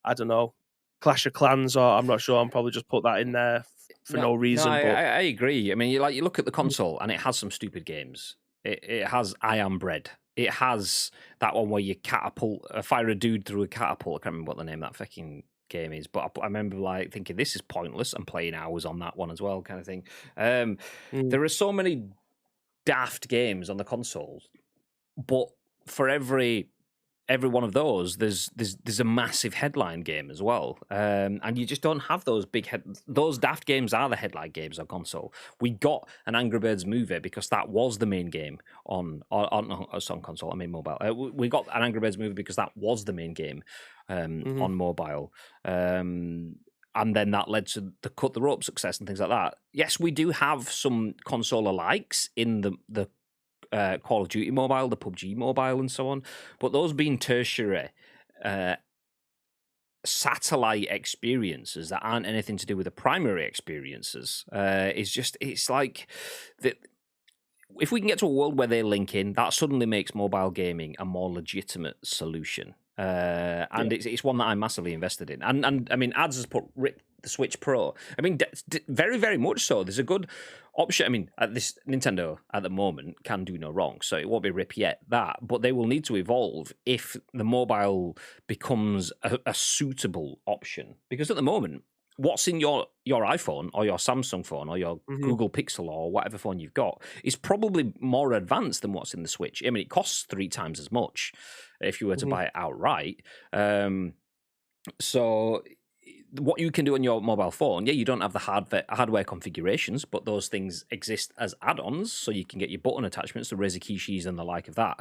I don't know, Clash of Clans, or I'm not sure. I'm probably just put that in there for no reason. No, but I agree. I mean, you look at the console and it has some stupid games. It has I Am Bread. It has that one where you fire a dude through a catapult. I can't remember what the name of that fucking game is, but I remember like thinking this is pointless and playing hours on that one as well, kind of thing. There are so many daft games on the consoles, but for every one of those, there's a massive headline game as well, and you just don't have those those daft games are the headline games on console. We got an Angry Birds movie because that was the main game on console. I mean mobile. We got an Angry Birds movie because that was the main game on mobile. And then that led to the cut the rope success and things like that. Yes, we do have some console alikes in the Call of Duty Mobile, the PUBG Mobile, and so on. But those being tertiary satellite experiences that aren't anything to do with the primary experiences, it's like that. If we can get to a world where they link in, that suddenly makes mobile gaming a more legitimate solution. And it's one that I'm massively invested in. And I mean, ads has ripped the Switch Pro. I mean, very, very much so. There's a good option. I mean, this Nintendo at the moment can do no wrong, so it won't be rip yet, but they will need to evolve if the mobile becomes a suitable option. Because at the moment, what's in your iPhone or your Samsung phone or your Google Pixel or whatever phone you've got is probably more advanced than what's in the Switch. I mean, it costs 3 times as much if you were to buy it outright. So what you can do on your mobile phone, you don't have the hardware configurations, but those things exist as add-ons, so you can get your button attachments, the Razer Keyshis and the like of that.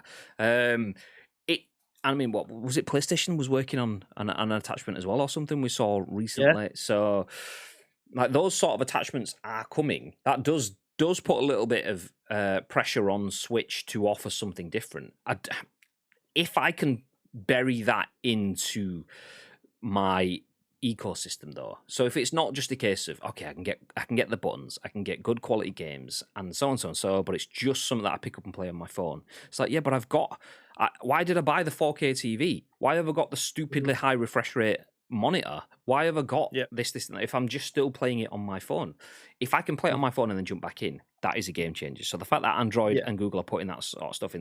I mean, what was it? PlayStation was working on an attachment as well, or something we saw recently. Yeah. So, like those sort of attachments are coming. That does put a little bit of pressure on Switch to offer something different. If I can bury that into my ecosystem, though, so if it's not just a case of okay, I can get the buttons, I can get good quality games, and so on, but it's just something that I pick up and play on my phone. It's like, yeah, but why did I buy the 4K TV? Why have I got the stupidly high refresh rate monitor. Why have I got Yeah. this, and that? If I'm just still playing it on my phone, if I can play it on my phone and then jump back in, that is a game changer. So the fact that Android and Google are putting that sort of stuff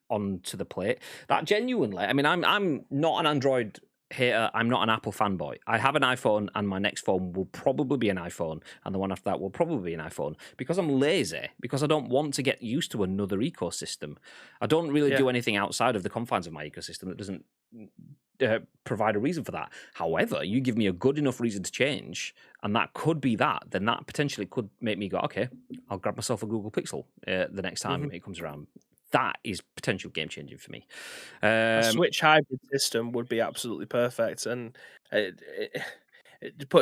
onto the plate, that genuinely, I mean, I'm not an Android hater. I'm not an Apple fanboy. I have an iPhone, and my next phone will probably be an iPhone, and the one after that will probably be an iPhone, because I'm lazy, because I don't want to get used to another ecosystem. I don't really do anything outside of the confines of my ecosystem that doesn't provide a reason for that. However, you give me a good enough reason to change, and that could be that, then that potentially could make me go, okay, I'll grab myself a Google Pixel the next time it comes around. That is potential game changing for me. A Switch hybrid system would be absolutely perfect. And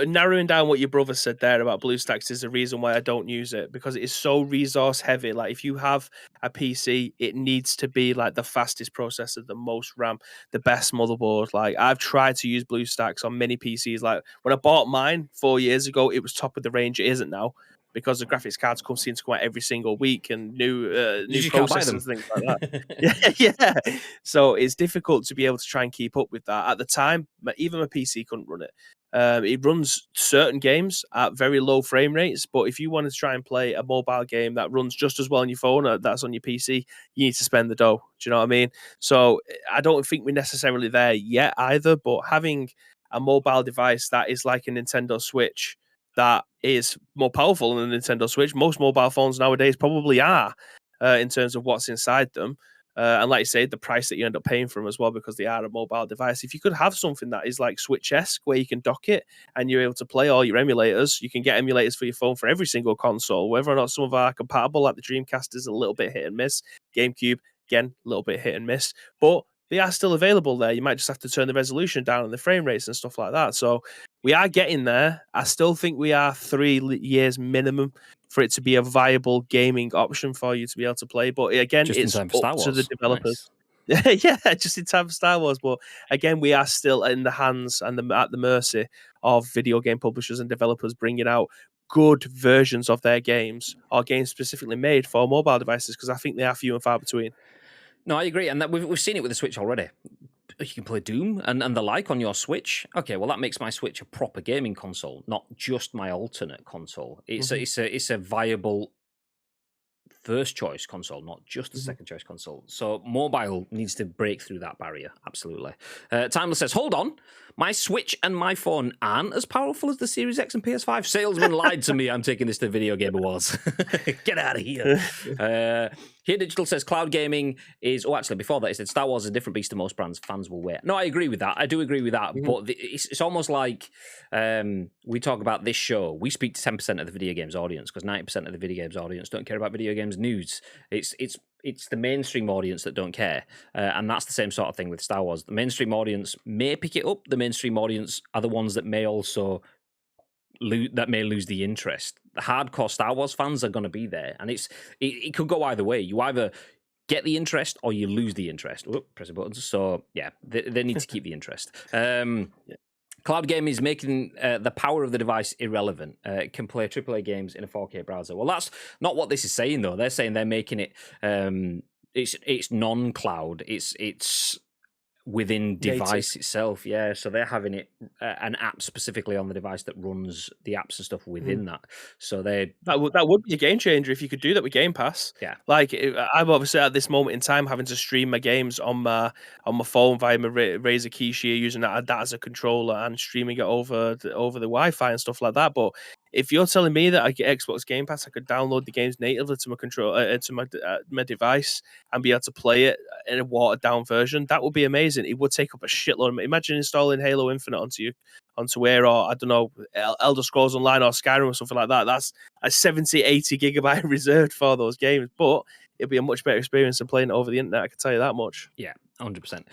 narrowing down what your brother said there about BlueStacks is the reason why I don't use it, because it is so resource heavy. Like, if you have a PC, it needs to be like the fastest processor, the most RAM, the best motherboard. Like, I've tried to use BlueStacks on many PCs. Like, when I bought mine 4 years ago, it was top of the range. It isn't now, because the graphics cards seem to come out every single week, and new processors and things like that. yeah. So it's difficult to be able to try and keep up with that. At the time, even my PC couldn't run it. It runs certain games at very low frame rates, but if you want to try and play a mobile game that runs just as well on your phone that's on your PC, you need to spend the dough. Do you know what I mean? So I don't think we're necessarily there yet either, but having a mobile device that is like a Nintendo Switch, that is more powerful than the Nintendo Switch. Most mobile phones nowadays probably are, in terms of what's inside them. And like you say, the price that you end up paying for them as well, because they are a mobile device. If you could have something that is like Switch-esque, where you can dock it and you're able to play all your emulators, you can get emulators for your phone for every single console. Whether or not some of them are compatible, like the Dreamcast is a little bit hit and miss. GameCube, again, a little bit hit and miss. But they are still available there. You might just have to turn the resolution down and the frame rates and stuff like that. So we are getting there. I still think we are 3 years minimum for it to be a viable gaming option for you to be able to play. But again, just it's in time for Star up Wars. to the developers. Nice. Yeah, just in time for Star Wars. But again, we are still in the hands and at the mercy of video game publishers and developers bringing out good versions of their games, or games specifically made for mobile devices, because I think they are few and far between. No, I agree, and that we've seen it with the Switch already. You can play Doom and the like on your Switch. Okay, well, that makes my Switch a proper gaming console, not just my alternate console. It's a viable first choice console, not just a second choice console. So mobile needs to break through that barrier. Absolutely. Timeless says, hold on, my Switch and my phone aren't as powerful as the Series X and PS5. Salesman lied to me. I'm taking this to Video Game Awards. Get out of here. Here Digital says cloud gaming is... Oh, actually, before that, it said Star Wars is a different beast to most brands. Fans will wait. No, I agree with that. I do agree with that. But it's almost like we talk about this show. We speak to 10% of the video games audience, because 90% of the video games audience don't care about video games news. It's the mainstream audience that don't care. And that's the same sort of thing with Star Wars. The mainstream audience may pick it up. The mainstream audience are the ones that may also... that may lose the interest. The hardcore Star Wars fans are going to be there, and it could go either way. You either get the interest or you lose the interest. Whoop, press the buttons. So yeah, they need to keep the interest. Cloud gaming is making the power of the device irrelevant. It can play AAA games in a 4K browser. Well, that's not what this is saying, though. They're saying they're making it. It's non-cloud. It's within device itself, yeah. So they're having it an app specifically on the device that runs the apps and stuff within that. So that would be a game changer if you could do that with Game Pass. Yeah, like I'm obviously at this moment in time having to stream my games on my phone via my Razer Keyshield, using that as a controller and streaming it over the Wi-Fi and stuff like that. But if you're telling me that I get Xbox Game Pass, I could download the games natively to my controller, to my device, and be able to play it in a watered down version, that would be amazing. It would take up a shitload. Imagine installing Halo Infinite onto Air, or I don't know, Elder Scrolls Online or Skyrim or something like that. That's a 70, 80 gigabyte reserved for those games, but it'd be a much better experience than playing it over the internet. I can tell you that much. Yeah, 100%.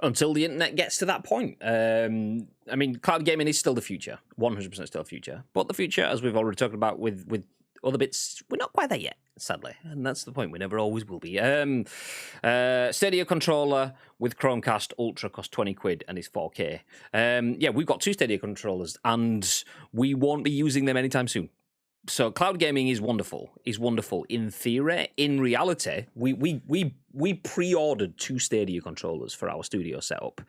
Until the internet gets to that point. I mean, cloud gaming is still the future. 100% still the future. But the future, as we've already talked about with other bits, we're not quite there yet, sadly. And that's the point. We never always will be. Stadia controller with Chromecast Ultra costs 20 quid and is 4K. Yeah, we've got 2 Stadia controllers and we won't be using them anytime soon. So cloud gaming is wonderful. In theory. In reality, we pre-ordered 2 Stadia controllers for our studio setup,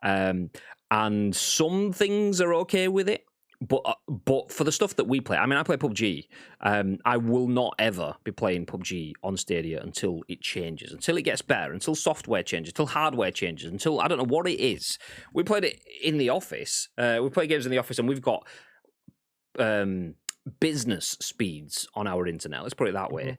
and some things are okay with it. But for the stuff that we play, I mean, I play PUBG. I will not ever be playing PUBG on Stadia until it changes, until it gets better, until software changes, until hardware changes, until I don't know what it is. We played it in the office. We play games in the office, and we've got business speeds on our internet. Let's put it that way.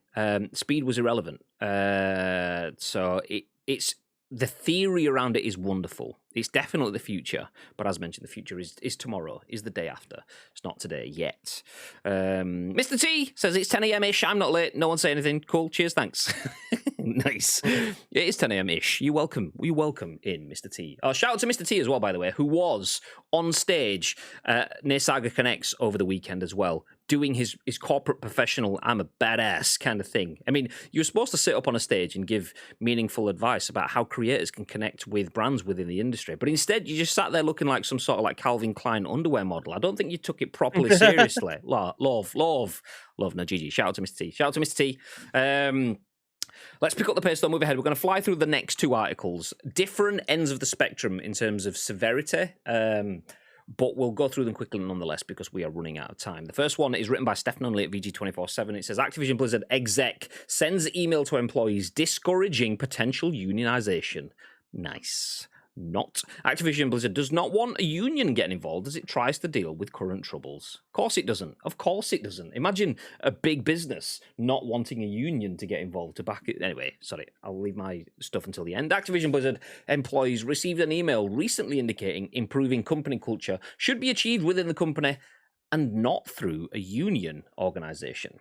Speed was irrelevant. So it's the theory around it is wonderful. It's definitely the future, but as mentioned, the future is tomorrow, is the day after. It's not today yet. Mr. T says it's 10 a.m.-ish. I'm not late. No one say anything. Cool. Cheers. Thanks. Nice. It is 10 a.m.-ish. You're welcome. You're welcome in, Mr. T. Oh, shout out to Mr. T as well, by the way, who was on stage near Saga Connects over the weekend as well, doing his corporate professional, I'm a badass kind of thing. I mean, you're supposed to sit up on a stage and give meaningful advice about how creators can connect with brands within the industry, but instead you just sat there looking like some sort of like Calvin Klein underwear model. I don't think you took it properly seriously. Love. No, GG. Shout out to Mr. T. Shout out to Mr. T. Let's pick up the pace, though, move ahead. We're going to fly through the next 2 articles. Different ends of the spectrum in terms of severity, but we'll go through them quickly nonetheless because we are running out of time. The first one is written by Stephany at VG247. It says, Activision Blizzard exec sends email to employees discouraging potential unionization. Nice. Not. Activision Blizzard does not want a union getting involved as it tries to deal with current troubles. Of course it doesn't. Of course it doesn't. Imagine a big business not wanting a union to get involved to back it. Anyway, sorry, I'll leave my stuff until the end. Activision Blizzard employees received an email recently indicating improving company culture should be achieved within the company and not through a union organization.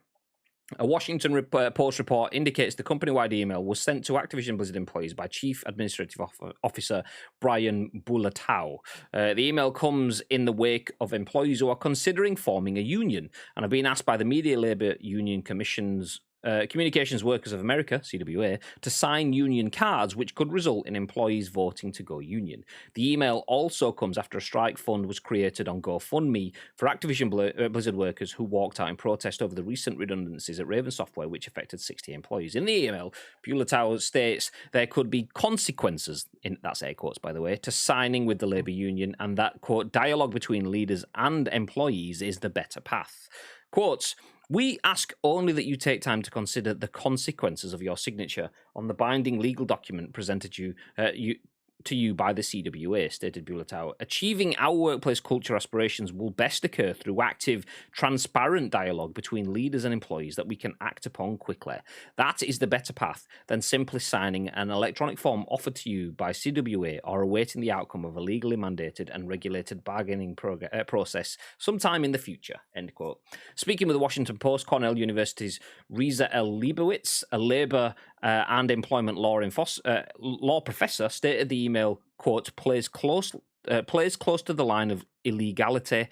A Washington Post report indicates the company-wide email was sent to Activision Blizzard employees by Chief Administrative Officer Brian Bulatau. The email comes in the wake of employees who are considering forming a union and have been asked by the Media Labor Union Commission's Communications Workers of America, CWA, to sign union cards, which could result in employees voting to go union. The email also comes after a strike fund was created on GoFundMe for Activision Blizzard workers who walked out in protest over the recent redundancies at Raven Software, which affected 60 employees. In the email, Bulatau states there could be consequences, that's air quotes, by the way, to signing with the labour union, and that, quote, dialogue between leaders and employees is the better path. Quotes, we ask only that you take time to consider the consequences of your signature on the binding legal document presented to you by the CWA, stated Bulatau. Achieving our workplace culture aspirations will best occur through active, transparent dialogue between leaders and employees that we can act upon quickly. That is the better path than simply signing an electronic form offered to you by CWA or awaiting the outcome of a legally mandated and regulated bargaining process sometime in the future, end quote. Speaking with the Washington Post, Cornell University's Reza L. Leibowitz, a labor and employment law professor, stated the email, quote, plays close to the line of illegality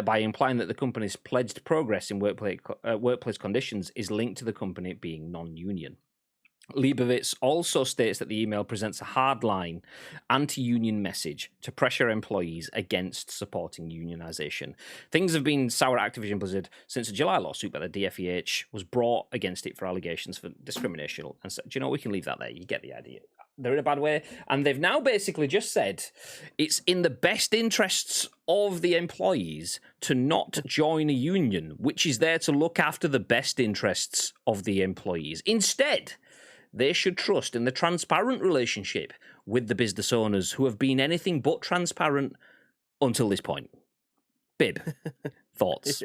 by implying that the company's pledged progress in workplace conditions is linked to the company being non-union. Leibowitz also states that the email presents a hardline anti-union message to pressure employees against supporting unionization. Things have been sour at Activision Blizzard since a July lawsuit by the DFEH was brought against it for allegations for discrimination. And so, do you know, we can leave that there. You get the idea. They're in a bad way. And they've now basically just said it's in the best interests of the employees to not join a union, which is there to look after the best interests of the employees. Instead, they should trust in the transparent relationship with the business owners who have been anything but transparent until this point. Bib, thoughts?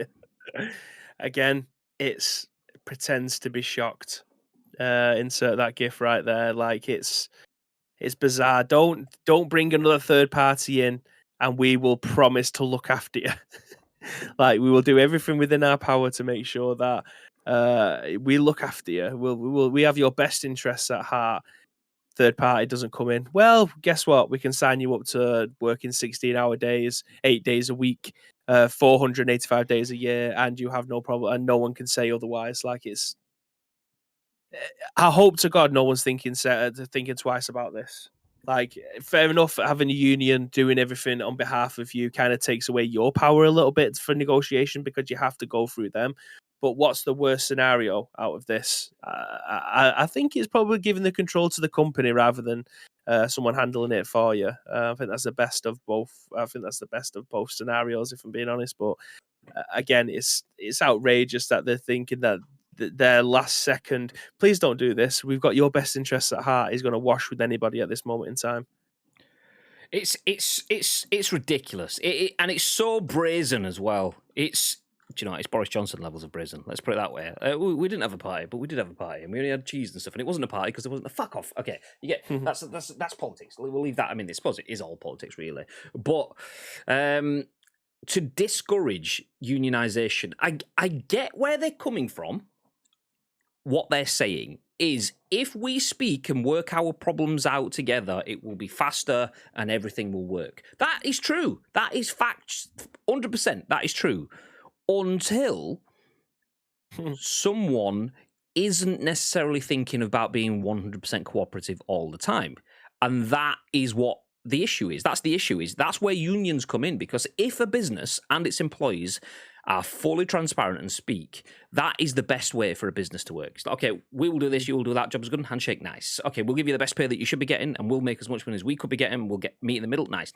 Again, it pretends to be shocked. Insert that gif right there. Like it's bizarre. Don't bring another third party in, and we will promise to look after you. Like we will do everything within our power to make sure that we look after you. We have your best interests at heart. Third party doesn't come in. Well, guess what? We can sign you up to working 16-hour days, 8 days a week, 485 days a year, and you have no problem, and no one can say otherwise. Like it's. I hope to God no one's thinking twice about this. Like, fair enough, having a union doing everything on behalf of you kind of takes away your power a little bit for negotiation because you have to go through them. But what's the worst scenario out of this? I think it's probably giving the control to the company rather than someone handling it for you. I think that's the best of both. I think that's the best of both scenarios, if I'm being honest. But again, it's outrageous that they're thinking that their last second, please don't do this. We've got your best interests at heart, is going to wash with anybody at this moment in time. It's ridiculous, and it's so brazen as well. It's Boris Johnson levels of brazen. Let's put it that way. We didn't have a party, but we did have a party, and we only had cheese and stuff, and it wasn't a party because there wasn't a fuck off. Okay, you get that's politics. We'll leave that. I mean, I suppose it is all politics, really, but to discourage unionisation, I get where they're coming from. What they're saying is, if we speak and work our problems out together, it will be faster and everything will work. That is true. That is fact. 100%. That is true. Until someone isn't necessarily thinking about being 100% cooperative all the time. And that is what the issue is. That's the issue. That's where unions come in, because if a business and its employees are fully transparent and speak, that is the best way for a business to work. It's like, okay, we will do this, you will do that, job's good, handshake, nice. Okay, we'll give you the best pay that you should be getting, and we'll make as much money as we could be getting, we'll meet in the middle, nice.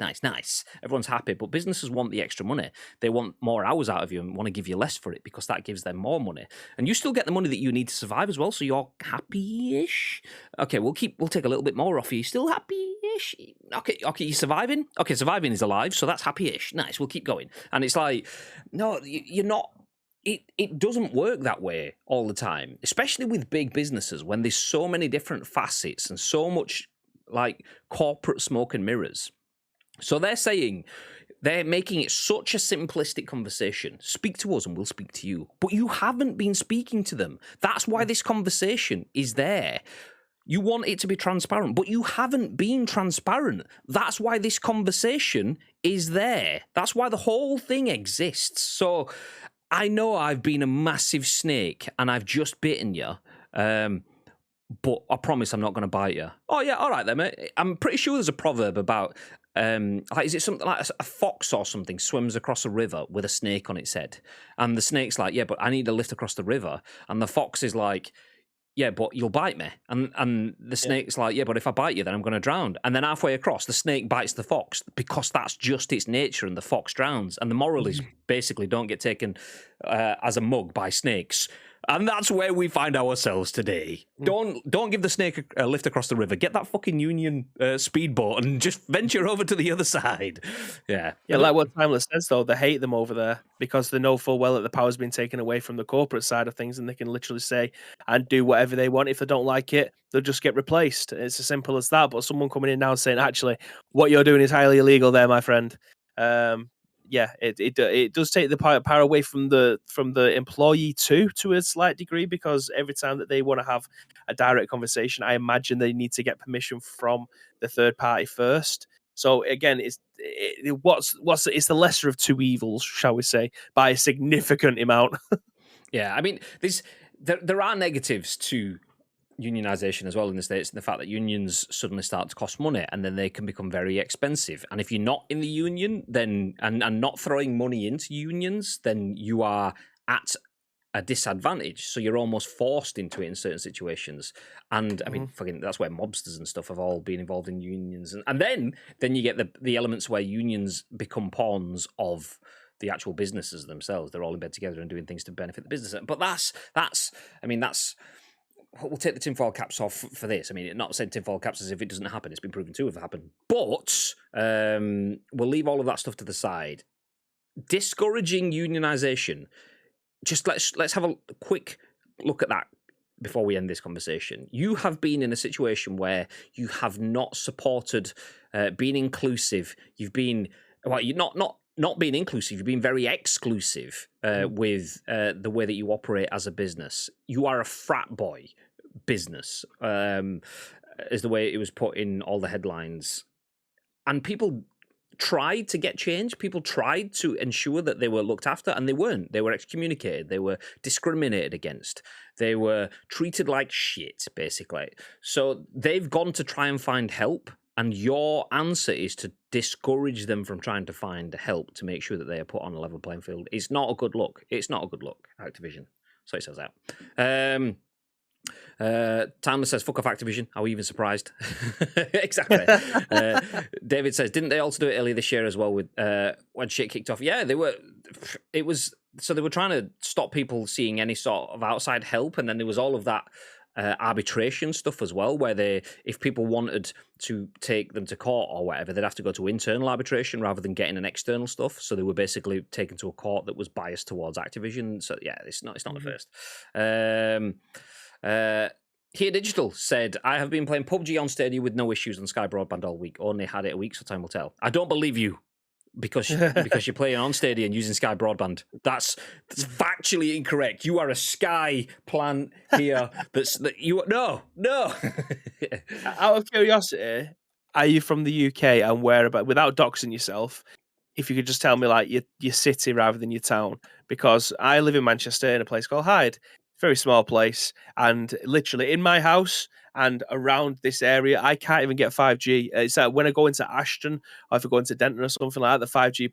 Everyone's happy, but businesses want the extra money. They want more hours out of you and want to give you less for it because that gives them more money. And you still get the money that you need to survive as well, so you're happy-ish. Okay, we'll take a little bit more off you. Still happy-ish? Okay, you're surviving? Okay, surviving is alive, so that's happy-ish. Nice, we'll keep going. And it's like, no, you're not. It doesn't work that way all the time, especially with big businesses when there's so many different facets and so much like corporate smoke and mirrors. So they're making it such a simplistic conversation. Speak to us and we'll speak to you. But you haven't been speaking to them. That's why this conversation is there. You want it to be transparent, but you haven't been transparent. That's why this conversation is there. That's why the whole thing exists. So I know I've been a massive snake and I've just bitten you, but I promise I'm not going to bite you. Oh, yeah, all right then, mate. I'm pretty sure there's a proverb about, is it something like a fox or something swims across a river with a snake on its head? And the snake's like, yeah, but I need a lift across the river. And the fox is like, yeah, but you'll bite me. And the snake's like, yeah, but if I bite you, then I'm going to drown. And then halfway across, the snake bites the fox because that's just its nature and the fox drowns. And the moral is basically don't get taken as a mug by snakes. And that's where we find ourselves today. Don't give the snake a lift across the river. Get that fucking union speedboat and just venture over to the other side. Yeah. Yeah, like what Timeless says, though, they hate them over there because they know full well that the power's been taken away from the corporate side of things and they can literally say and do whatever they want. If they don't like it, they'll just get replaced. It's as simple as that. But someone coming in now saying, actually, what you're doing is highly illegal there, my friend. Yeah, it does take the power away from the employee too, to a slight degree, because every time that they want to have a direct conversation, I imagine they need to get permission from the third party first. So again, it's the lesser of two evils, shall we say, by a significant amount. Yeah, I mean, there are negatives to unionization as well in the States, and the fact that unions suddenly start to cost money and then they can become very expensive. And if you're not in the union, then and not throwing money into unions, then you are at a disadvantage. So you're almost forced into it in certain situations. And I mean, fucking, that's where mobsters and stuff have all been involved in unions. And then you get the elements where unions become pawns of the actual businesses themselves. They're all in bed together and doing things to benefit the business. But that's we'll take the tinfoil caps off for this. I mean, not saying tinfoil caps as if it doesn't happen. It's been proven to have happened. But we'll leave all of that stuff to the side. Discouraging unionization. Just let's have a quick look at that before we end this conversation. You have been in a situation where you have not supported being inclusive. You've been you're not being inclusive, you've been very exclusive with the way that you operate as a business. You are a frat boy business, is the way it was put in all the headlines. And people tried to get change. People tried to ensure that they were looked after, and they weren't. They were excommunicated. They were discriminated against. They were treated like shit, basically. So they've gone to try and find help. And your answer is to discourage them from trying to find help to make sure that they are put on a level playing field. It's not a good look. It's not a good look, Activision. So it says that. Timeless says, fuck off Activision. Are we even surprised? Exactly. David says, didn't they also do it earlier this year as well with when shit kicked off? Yeah, they were. It was so they were trying to stop people seeing any sort of outside help, and then there was all of that arbitration stuff as well, where if people wanted to take them to court or whatever, they'd have to go to internal arbitration rather than getting an external stuff. So they were basically taken to a court that was biased towards Activision. So yeah, it's not the first. Here Digital said, I have been playing PUBG on Stadia with no issues on Sky Broadband all week. Only had it a week, so time will tell. I don't believe you because you're playing on Stadia and using Sky Broadband. That's factually incorrect. You are a Sky plan here. No. Out of curiosity, are you from the UK and whereabouts? Without doxing yourself, if you could just tell me like your city rather than your town, because I live in Manchester in a place called Hyde. Very small place, and literally in my house and around this area, I can't even get 5G. It's when I go into Ashton or if I go into Denton or something like that, the 5G